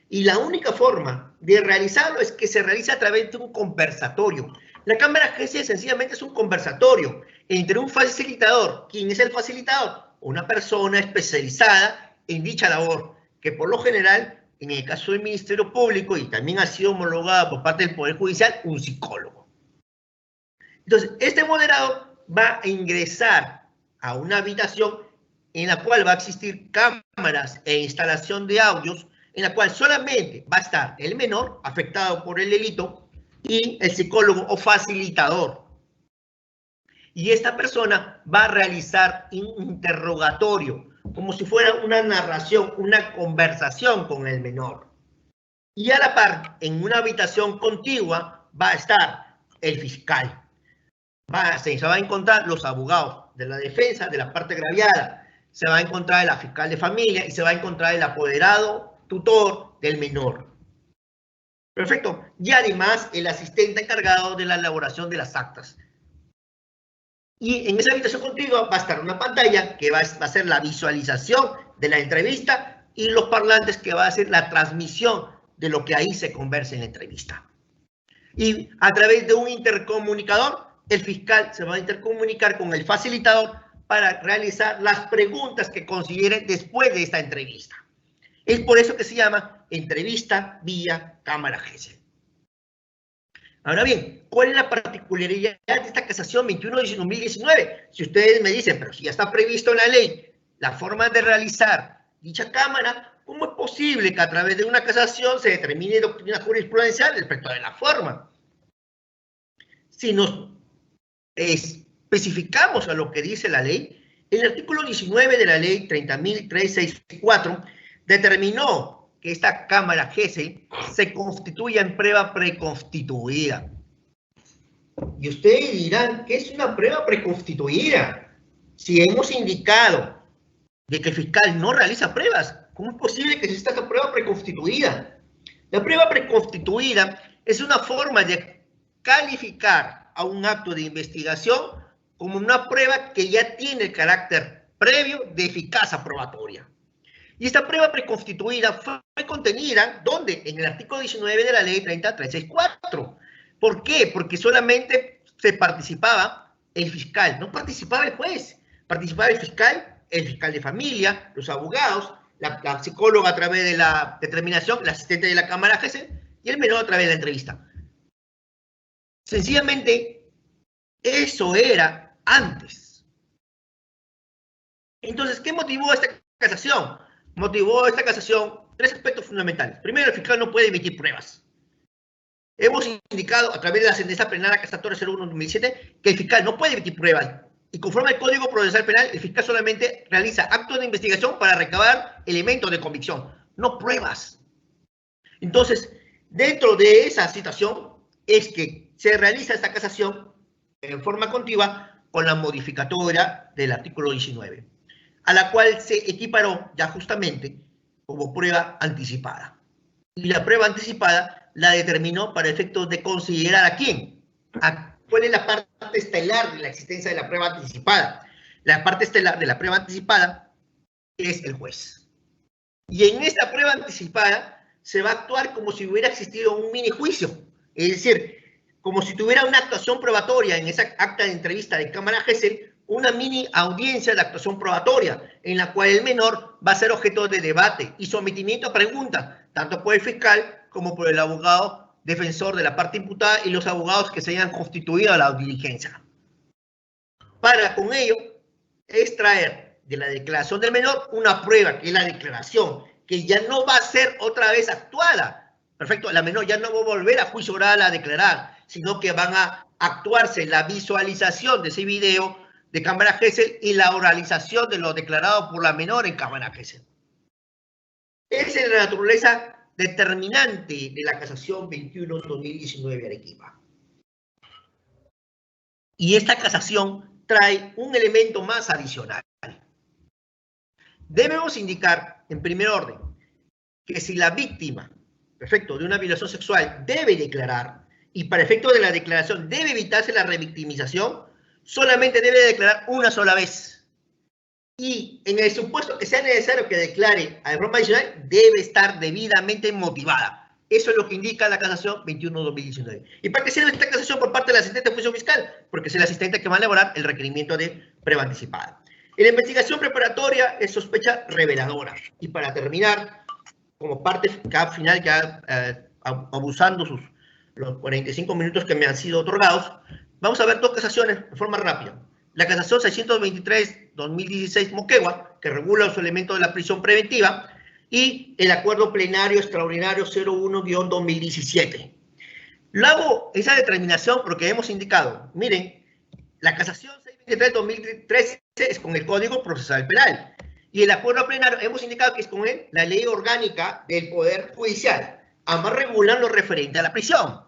Y la única forma de realizarlo es que se realiza a través de un conversatorio. La Cámara Gesell sencillamente es un conversatorio entre un facilitador. ¿Quién es el facilitador? Una persona especializada en dicha labor, que por lo general, en el caso del Ministerio Público, y también ha sido homologada por parte del Poder Judicial, un psicólogo. Entonces, este moderador va a ingresar a una habitación en la cual va a existir cámaras e instalación de audios, en la cual solamente va a estar el menor afectado por el delito y el psicólogo o facilitador. Y esta persona va a realizar un interrogatorio, como si fuera una narración, una conversación con el menor. Y a la par, en una habitación contigua, va a estar el fiscal. Se va a encontrar los abogados de la defensa, de la parte agraviada, se va a encontrar la fiscal de familia y se va a encontrar el apoderado tutor del menor. Perfecto. Y además el asistente encargado de la elaboración de las actas. Y en esa habitación contigua va a estar una pantalla que va a ser la visualización de la entrevista y los parlantes que va a hacer la transmisión de lo que ahí se conversa en la entrevista. Y a través de un intercomunicador, el fiscal se va a intercomunicar con el facilitador para realizar las preguntas que considere después de esta entrevista. Es por eso que se llama entrevista vía cámara GESEL. Ahora bien, ¿cuál es la particularidad de esta casación 21/2019? Si ustedes me dicen, pero si ya está previsto en la ley la forma de realizar dicha cámara, ¿cómo es posible que a través de una casación se determine doctrina jurisprudencial respecto de la forma? Si nos especificamos a lo que dice la ley, el artículo 19 de la ley 30.364 determinó que esta cámara GESEL se constituya en prueba preconstituida. Y ustedes dirán, ¿qué es una prueba preconstituida? Si hemos indicado de que el fiscal no realiza pruebas, ¿cómo es posible que exista esta prueba preconstituida? La prueba preconstituida es una forma de calificar a un acto de investigación como una prueba que ya tiene el carácter previo de eficacia probatoria. Y esta prueba preconstituida fue contenida, ¿dónde? En el artículo 19 de la ley 30.364. ¿Por qué? Porque solamente se participaba el fiscal, no participaba el juez, participaba el fiscal de familia, los abogados, la psicóloga a través de la determinación, la asistente de la cámara GESEL y el menor a través de la entrevista. Sencillamente, eso era antes. Entonces, ¿qué motivó esta casación? Motivó esta casación tres aspectos fundamentales. Primero, el fiscal no puede emitir pruebas. Hemos indicado a través de la sentencia plenaria casatoria 01/2007 que el fiscal no puede emitir pruebas. Y conforme al Código Procesal Penal, el fiscal solamente realiza actos de investigación para recabar elementos de convicción, no pruebas. Entonces, dentro de esa situación es que se realiza esta casación en forma continua con la modificatoria del artículo 19, a la cual se equiparó ya justamente como prueba anticipada. Y la prueba anticipada la determinó para efectos de considerar a quién. ¿Cuál es la parte estelar de la existencia de la prueba anticipada? La parte estelar de la prueba anticipada es el juez. Y en esta prueba anticipada se va a actuar como si hubiera existido un mini juicio. Es decir, como si tuviera una actuación probatoria en esa acta de entrevista de cámara GESEL, una mini audiencia de actuación probatoria, en la cual el menor va a ser objeto de debate y sometimiento a preguntas, tanto por el fiscal como por el abogado defensor de la parte imputada y los abogados que se hayan constituido a la diligencia. Para con ello extraer de la declaración del menor una prueba, que es la declaración, que ya no va a ser otra vez actuada. Perfecto, la menor ya no va a volver a juicio oral a declarar, sino que van a actuarse la visualización de ese video de cámara GESEL y la oralización de lo declarado por la menor en cámara GESEL. Esa es la naturaleza determinante de la casación 21/2019 Arequipa. Y esta casación trae un elemento más adicional. Debemos indicar, en primer orden, que si la víctima, perfecto, de una violación sexual debe declarar, y para efecto de la declaración debe evitarse la revictimización, solamente debe declarar una sola vez. Y en el supuesto que sea necesario que declare a forma adicional, debe estar debidamente motivada. Eso es lo que indica la casación 21/2019. ¿Y para qué sirve esta casación por parte del asistente de juicio fiscal? Porque es el asistente que va a elaborar el requerimiento de prueba anticipada. En la investigación preparatoria es sospecha reveladora. Y para terminar, como parte final, ya abusando los 45 minutos que me han sido otorgados, vamos a ver dos casaciones de forma rápida. La casación 623/2016 Moquegua, que regula los elementos de la prisión preventiva, y el acuerdo plenario extraordinario 01/2017. Luego, esa determinación, porque hemos indicado, miren, la casación 623/2013 es con el Código Procesal Penal, y el acuerdo plenario hemos indicado que es con la Ley Orgánica del Poder Judicial. Ambas regulan lo referente a la prisión.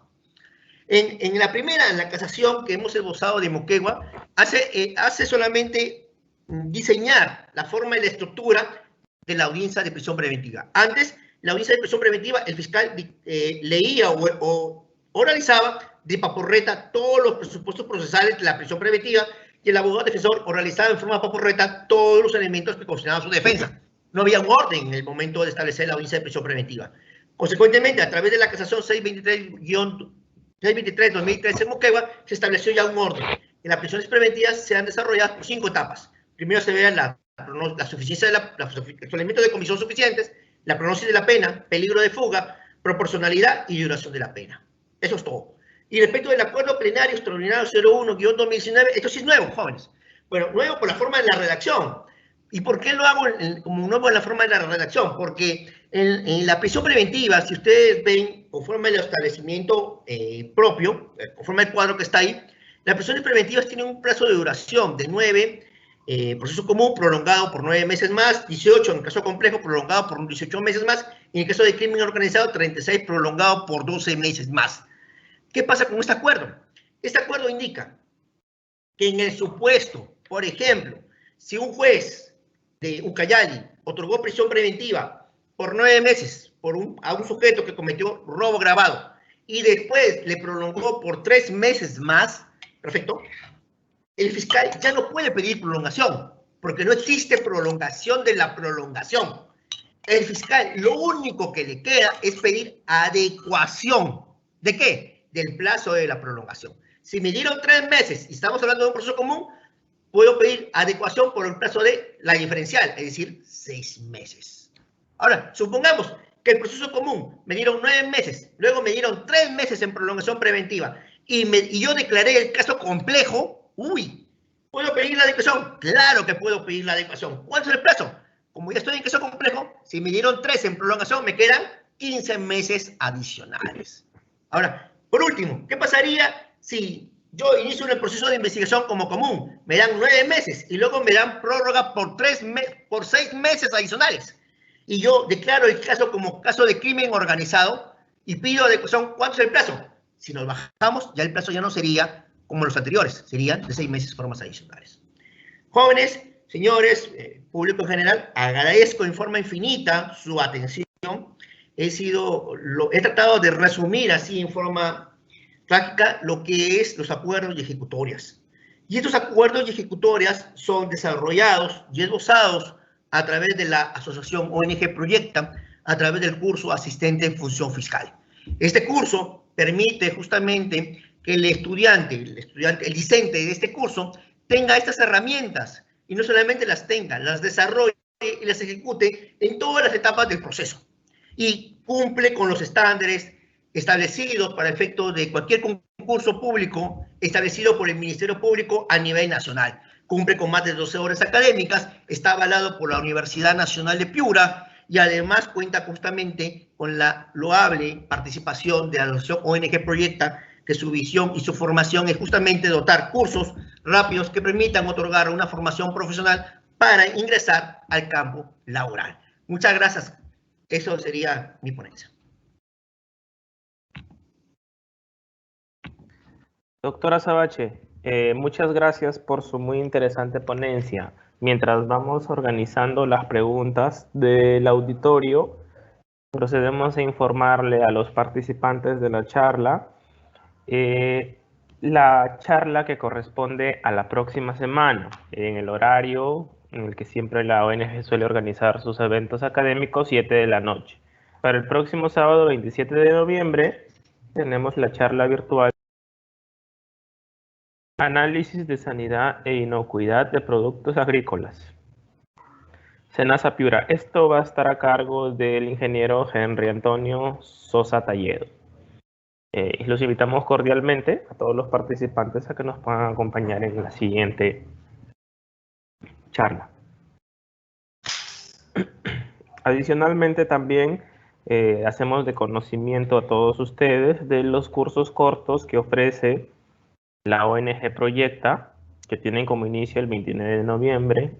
En la primera, en la casación que hemos esbozado de Moquegua, hace solamente diseñar la forma y la estructura de la audiencia de prisión preventiva. Antes, la audiencia de prisión preventiva, el fiscal leía o oralizaba de paporreta todos los presupuestos procesales de la prisión preventiva y el abogado defensor oralizaba en forma paporreta todos los elementos que consideraban su defensa. No había un orden en el momento de establecer la audiencia de prisión preventiva. Consecuentemente, a través de la casación 623/2016 Ley 23/2013 en Moquegua, se estableció ya un orden. En las prisiones preventivas se han desarrollado por 5 etapas. Primero se ve la suficiencia de los elementos de comisión suficientes, la prognosis de la pena, peligro de fuga, proporcionalidad y duración de la pena. Eso es todo. Y respecto del acuerdo plenario extraordinario 01-2019, esto sí es nuevo, jóvenes. Bueno, nuevo por la forma de la redacción. ¿Y por qué lo hago como nuevo en la forma de la redacción? Porque en la prisión preventiva, si ustedes ven, conforme al establecimiento propio, conforme al cuadro que está ahí, las prisiones preventivas tienen un plazo de duración de 9, proceso común prolongado por 9 meses más, 18 en el caso complejo prolongado por 18 meses más, y en el caso de crimen organizado 36 prolongado por 12 meses más. ¿Qué pasa con este acuerdo? Este acuerdo indica que en el supuesto, por ejemplo, si un juez de Ucayali otorgó prisión preventiva por 9 meses a un sujeto que cometió robo agravado y después le prolongó por 3 meses más, perfecto, el fiscal ya no puede pedir prolongación, porque no existe prolongación de la prolongación. El fiscal lo único que le queda es pedir adecuación. ¿De qué? Del plazo de la prolongación. Si me dieron 3 meses y estamos hablando de un proceso común, puedo pedir adecuación por el plazo de la diferencial, es decir, 6 meses. Ahora, supongamos que el proceso común me dieron 9 meses, luego me dieron 3 meses en prolongación preventiva y yo declaré el caso complejo. Uy, ¿puedo pedir la adecuación? Claro que puedo pedir la adecuación. ¿Cuánto es el plazo? Como ya estoy en caso complejo, si me dieron 3 en prolongación, me quedan 15 meses adicionales. Ahora, por último, ¿qué pasaría si yo inicio el proceso de investigación como común? Me dan 9 meses y luego me dan prórroga por 6 meses adicionales. Y yo declaro el caso como caso de crimen organizado y pido adecuación. ¿Cuánto es el plazo? Si nos bajamos, ya el plazo ya no sería como los anteriores, serían de 6 meses formas adicionales. Jóvenes, señores, público en general, agradezco en forma infinita su atención. He tratado de resumir así en forma práctica lo que es los acuerdos y ejecutorias. Y estos acuerdos y ejecutorias son desarrollados y esbozados a través de la asociación ONG Proyecta, a través del curso Asistente en Función Fiscal. Este curso permite justamente que el discente de este curso tenga estas herramientas y no solamente las tenga, las desarrolle y las ejecute en todas las etapas del proceso y cumple con los estándares establecidos para efecto de cualquier concurso público establecido por el Ministerio Público a nivel nacional. Cumple con más de 12 horas académicas, está avalado por la Universidad Nacional de Piura y además cuenta justamente con la loable participación de la asociación ONG Proyecta, que su visión y su formación es justamente dotar cursos rápidos que permitan otorgar una formación profesional para ingresar al campo laboral. Muchas gracias. Eso sería mi ponencia. Doctora Sabache, muchas gracias por su muy interesante ponencia. Mientras vamos organizando las preguntas del auditorio, procedemos a informarle a los participantes de la charla que corresponde a la próxima semana, en el horario en el que siempre la ONG suele organizar sus eventos académicos, 7 de la noche. Para el próximo sábado, 27 de noviembre, tenemos la charla virtual Análisis de sanidad e inocuidad de productos agrícolas. Senasa Piura. Esto va a estar a cargo del ingeniero Henry Antonio Sosa Talledo. Los invitamos cordialmente a todos los participantes a que nos puedan acompañar en la siguiente charla. Adicionalmente también hacemos de conocimiento a todos ustedes de los cursos cortos que ofrece la ONG Proyecta, que tienen como inicio el 29 de noviembre,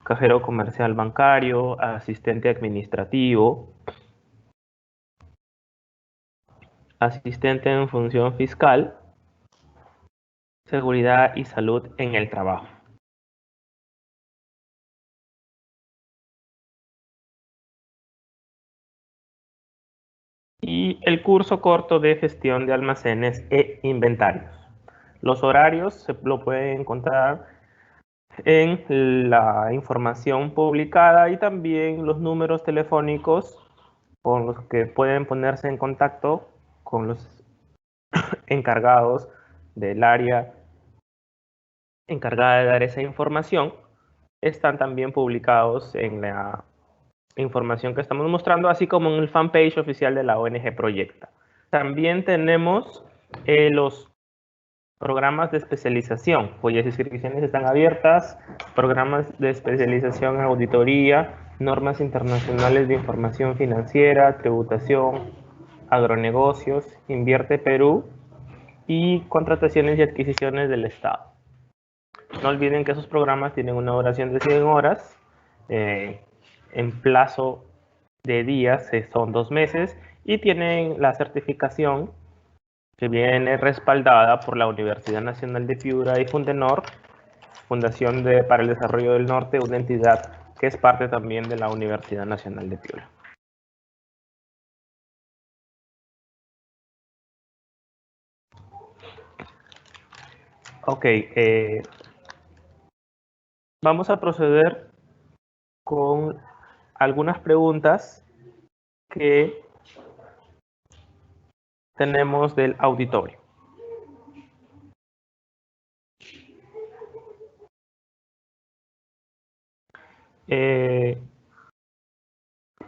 cajero comercial bancario, asistente administrativo, asistente en función fiscal, seguridad y salud en el trabajo. Y el curso corto de gestión de almacenes e inventarios. Los horarios se lo pueden encontrar en la información publicada y también los números telefónicos con los que pueden ponerse en contacto con los encargados del área encargada de dar esa información están también publicados en la información que estamos mostrando, así como en el fanpage oficial de la ONG Proyecta. También tenemos los programas de especialización, cuyas inscripciones están abiertas, programas de especialización en auditoría, normas internacionales de información financiera, tributación, agronegocios, Invierte Perú y contrataciones y adquisiciones del Estado. No olviden que esos programas tienen una duración de 100 horas, en plazo de días son 2 meses y tienen la certificación que viene respaldada por la Universidad Nacional de Piura y Fundenor, Fundación para el Desarrollo del Norte, una entidad que es parte también de la Universidad Nacional de Piura. Ok, vamos a proceder con algunas preguntas que tenemos del auditorio.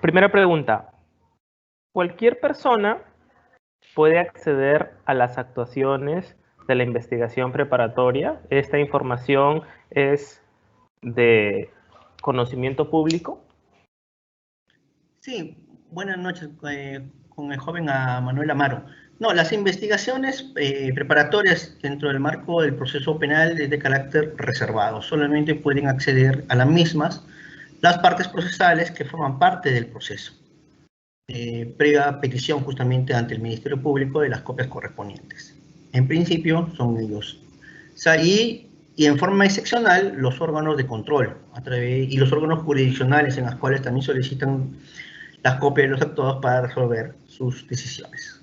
Primera pregunta. ¿Cualquier persona puede acceder a las actuaciones de la investigación preparatoria? ¿Esta información es de conocimiento público? Sí, buenas noches con el joven Manuel Amaro. No, las investigaciones preparatorias dentro del marco del proceso penal es de carácter reservado. Solamente pueden acceder a las mismas las partes procesales que forman parte del proceso, previa petición justamente ante el Ministerio Público de las copias correspondientes. En principio son ellos. O sea, y en forma excepcional los órganos de control y los órganos jurisdiccionales en los cuales también solicitan las copias de los actuados para resolver sus decisiones.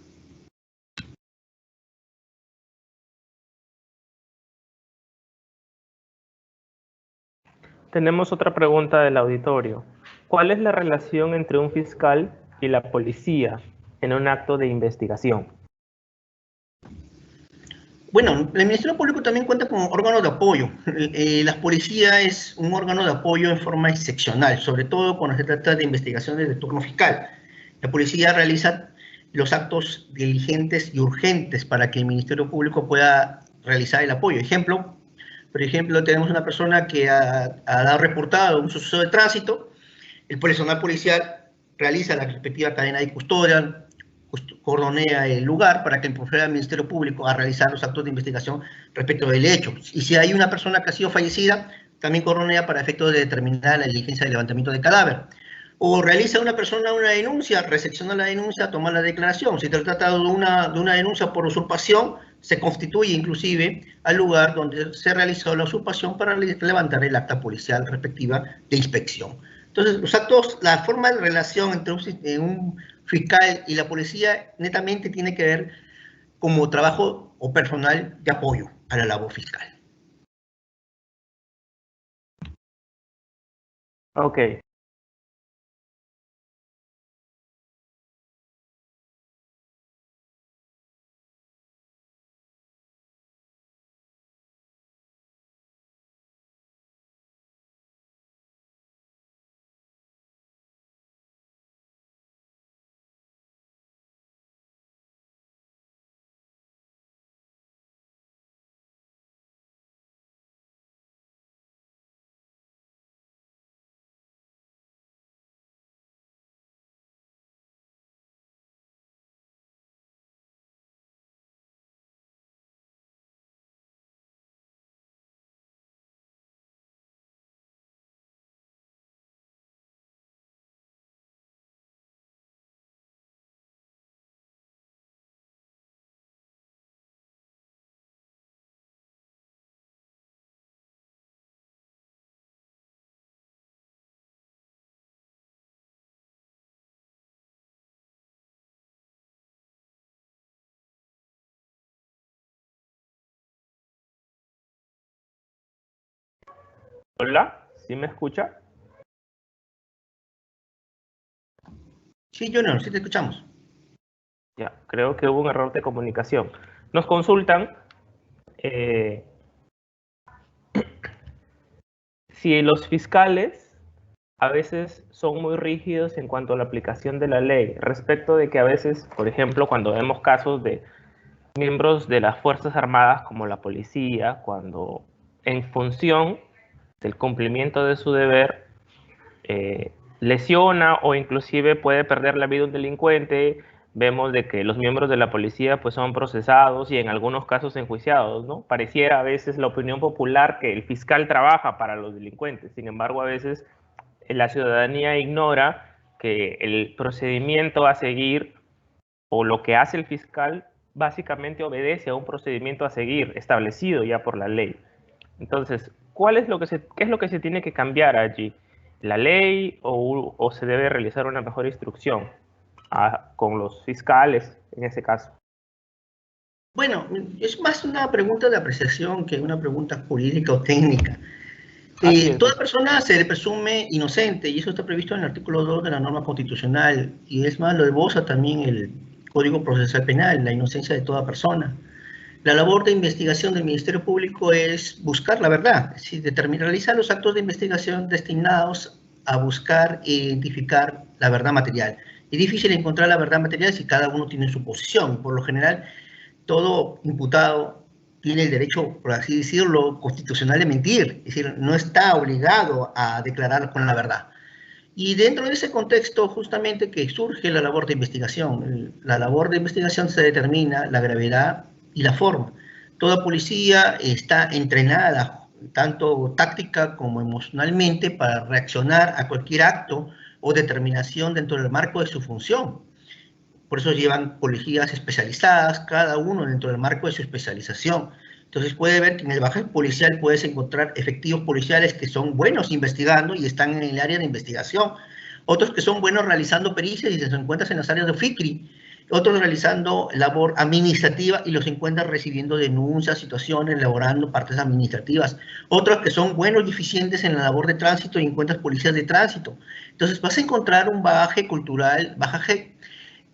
Tenemos otra pregunta del auditorio. ¿Cuál es la relación entre un fiscal y la policía en un acto de investigación? Bueno, el Ministerio Público también cuenta con órganos de apoyo. La policía es un órgano de apoyo en forma excepcional, sobre todo cuando se trata de investigaciones de turno fiscal. La policía realiza los actos diligentes y urgentes para que el Ministerio Público pueda realizar el apoyo. Por ejemplo, tenemos una persona que ha dado reportado un suceso de tránsito, el personal policial realiza la respectiva cadena de custodia, cordonea el lugar para que proceda al Ministerio Público a realizar los actos de investigación respecto del hecho. Y si hay una persona que ha sido fallecida, también cordonea para efectos de determinar la diligencia de levantamiento de cadáver. O realiza una persona una denuncia, recepciona la denuncia, toma la declaración. Si se trata de una denuncia por usurpación, se constituye inclusive al lugar donde se realizó la usurpación para levantar el acta policial respectiva de inspección. Entonces, los actos, la forma de relación entre un fiscal y la policía netamente tiene que ver como trabajo o personal de apoyo a la labor fiscal. Ok. Hola, ¿sí me escucha? Sí, Junior, sí te escuchamos. Ya, creo que hubo un error de comunicación. nos consultan si los fiscales a veces son muy rígidos en cuanto a la aplicación de la ley, respecto de que a veces, por ejemplo, cuando vemos casos de miembros de las Fuerzas Armadas como la policía, cuando en función del cumplimiento de su deber lesiona o inclusive puede perder la vida un delincuente, vemos de que los miembros de la policía pues son procesados y en algunos casos enjuiciados, ¿no? Pareciera a veces la opinión popular que el fiscal trabaja para los delincuentes, sin embargo a veces la ciudadanía ignora que el procedimiento a seguir o lo que hace el fiscal básicamente obedece a un procedimiento a seguir establecido ya por la ley. Entonces, ¿qué es lo que se tiene que cambiar allí? ¿La ley o se debe realizar una mejor instrucción con los fiscales en ese caso? Bueno, es más una pregunta de apreciación que una pregunta jurídica o técnica. Toda persona se le presume inocente y eso está previsto en el artículo 2 de la norma constitucional y es más, lo esboza también el Código Procesal Penal, la inocencia de toda persona. La labor de investigación del Ministerio Público es buscar la verdad, es decir, realizar los actos de investigación destinados a buscar e identificar la verdad material. Es difícil encontrar la verdad material si cada uno tiene su posición. Por lo general, todo imputado tiene el derecho, por así decirlo, constitucional de mentir, es decir, no está obligado a declarar con la verdad. Y dentro de ese contexto, justamente que surge la labor de investigación. La labor de investigación se determina la gravedad y la forma. Toda policía está entrenada, tanto táctica como emocionalmente, para reaccionar a cualquier acto o determinación dentro del marco de su función. Por eso llevan policías especializadas, cada uno dentro del marco de su especialización. Entonces puede ver que en el bagaje policial puedes encontrar efectivos policiales que son buenos investigando y están en el área de investigación. Otros que son buenos realizando pericias y se encuentran en las áreas de FICRI. Otros realizando labor administrativa y los encuentran recibiendo denuncias, situaciones, elaborando partes administrativas. Otros que son buenos y eficientes en la labor de tránsito y encuentras policías de tránsito. Entonces vas a encontrar un bagaje cultural, bagaje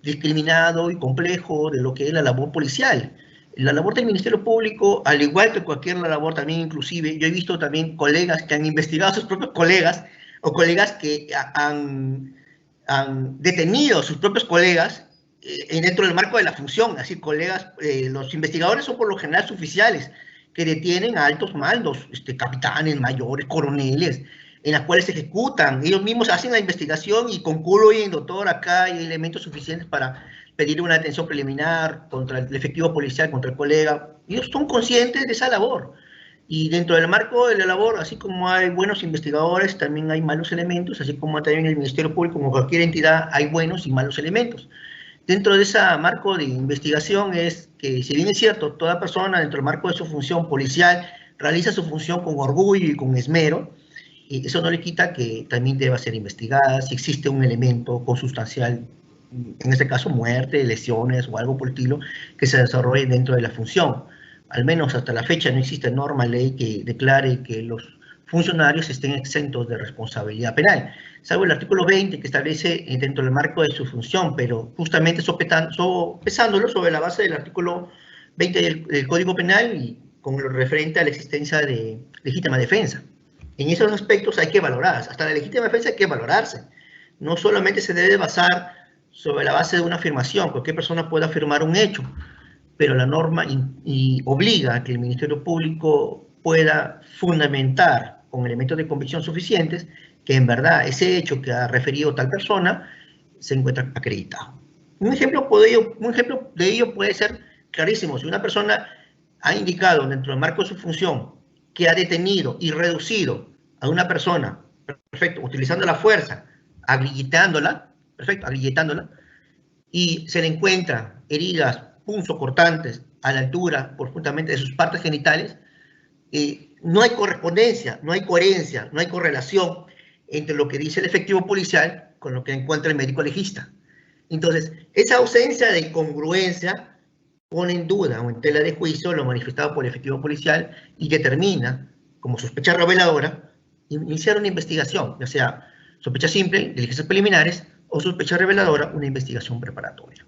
discriminado y complejo de lo que es la labor policial. La labor del Ministerio Público, al igual que cualquier labor también inclusive, yo he visto también colegas que han investigado a sus propios colegas o colegas que han detenido a sus propios colegas dentro del marco de la función, así colegas, los investigadores son por lo general oficiales que detienen a altos mandos, capitanes, mayores, coroneles, en las cuales se ejecutan, ellos mismos hacen la investigación y concluyen, doctor, acá hay elementos suficientes para pedir una detención preliminar contra el efectivo policial, contra el colega. Ellos son conscientes de esa labor. Y dentro del marco de la labor, así como hay buenos investigadores, también hay malos elementos, así como también en el Ministerio Público, como cualquier entidad, hay buenos y malos elementos. Dentro de ese marco de investigación es que, si bien es cierto, toda persona dentro del marco de su función policial realiza su función con orgullo y con esmero, y eso no le quita que también deba ser investigada si existe un elemento consustancial, en este caso muerte, lesiones o algo por el estilo, que se desarrolle dentro de la función. Al menos hasta la fecha no existe norma, ley que declare que los funcionarios estén exentos de responsabilidad penal, salvo el artículo 20 que establece dentro del marco de su función, pero justamente pesándolo sobre la base del artículo 20 del Código Penal y con lo referente a la existencia de legítima defensa. En esos aspectos hay que valorarse, hasta la legítima defensa hay que valorarse. No solamente se debe basar sobre la base de una afirmación, cualquier persona puede afirmar un hecho, pero la norma obliga a que el Ministerio Público pueda fundamentar con elementos de convicción suficientes que en verdad ese hecho que ha referido tal persona se encuentra acreditado. Un ejemplo de ello puede ser clarísimo. Si una persona ha indicado dentro del marco de su función que ha detenido y reducido a una persona, perfecto, utilizando la fuerza, agrillitándola, perfecto, agrillitándola, y se le encuentran heridas punzocortantes a la altura, justamente de sus partes genitales, no hay correspondencia, no hay coherencia, no hay correlación entre lo que dice el efectivo policial con lo que encuentra el médico legista. Entonces, esa ausencia de congruencia pone en duda o en tela de juicio lo manifestado por el efectivo policial y determina, como sospecha reveladora, iniciar una investigación, ya sea sospecha simple, diligencias preliminares, o sospecha reveladora, una investigación preparatoria.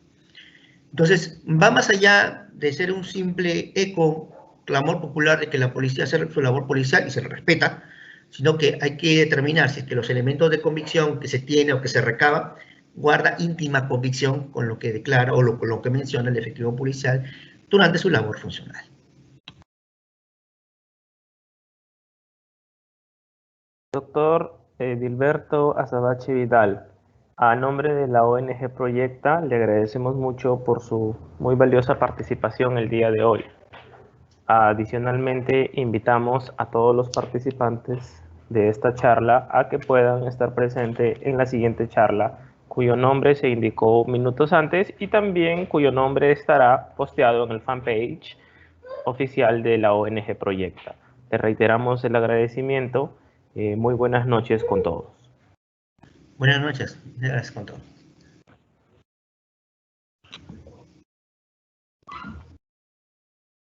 Entonces, va más allá de ser un simple eco, clamor popular de que la policía hace su labor policial y se le respeta, sino que hay que determinar si es que los elementos de convicción que se tiene o que se recaba guarda íntima convicción con lo que declara o con lo que menciona el efectivo policial durante su labor funcional. Doctor Dilberto Azabache Vidal, a nombre de la ONG Proyecta, le agradecemos mucho por su muy valiosa participación el día de hoy. Adicionalmente, invitamos a todos los participantes de esta charla a que puedan estar presentes en la siguiente charla, cuyo nombre se indicó minutos antes y también cuyo nombre estará posteado en el fanpage oficial de la ONG Proyecta. Le reiteramos el agradecimiento. Muy buenas noches con todos. Buenas noches. Gracias con todo.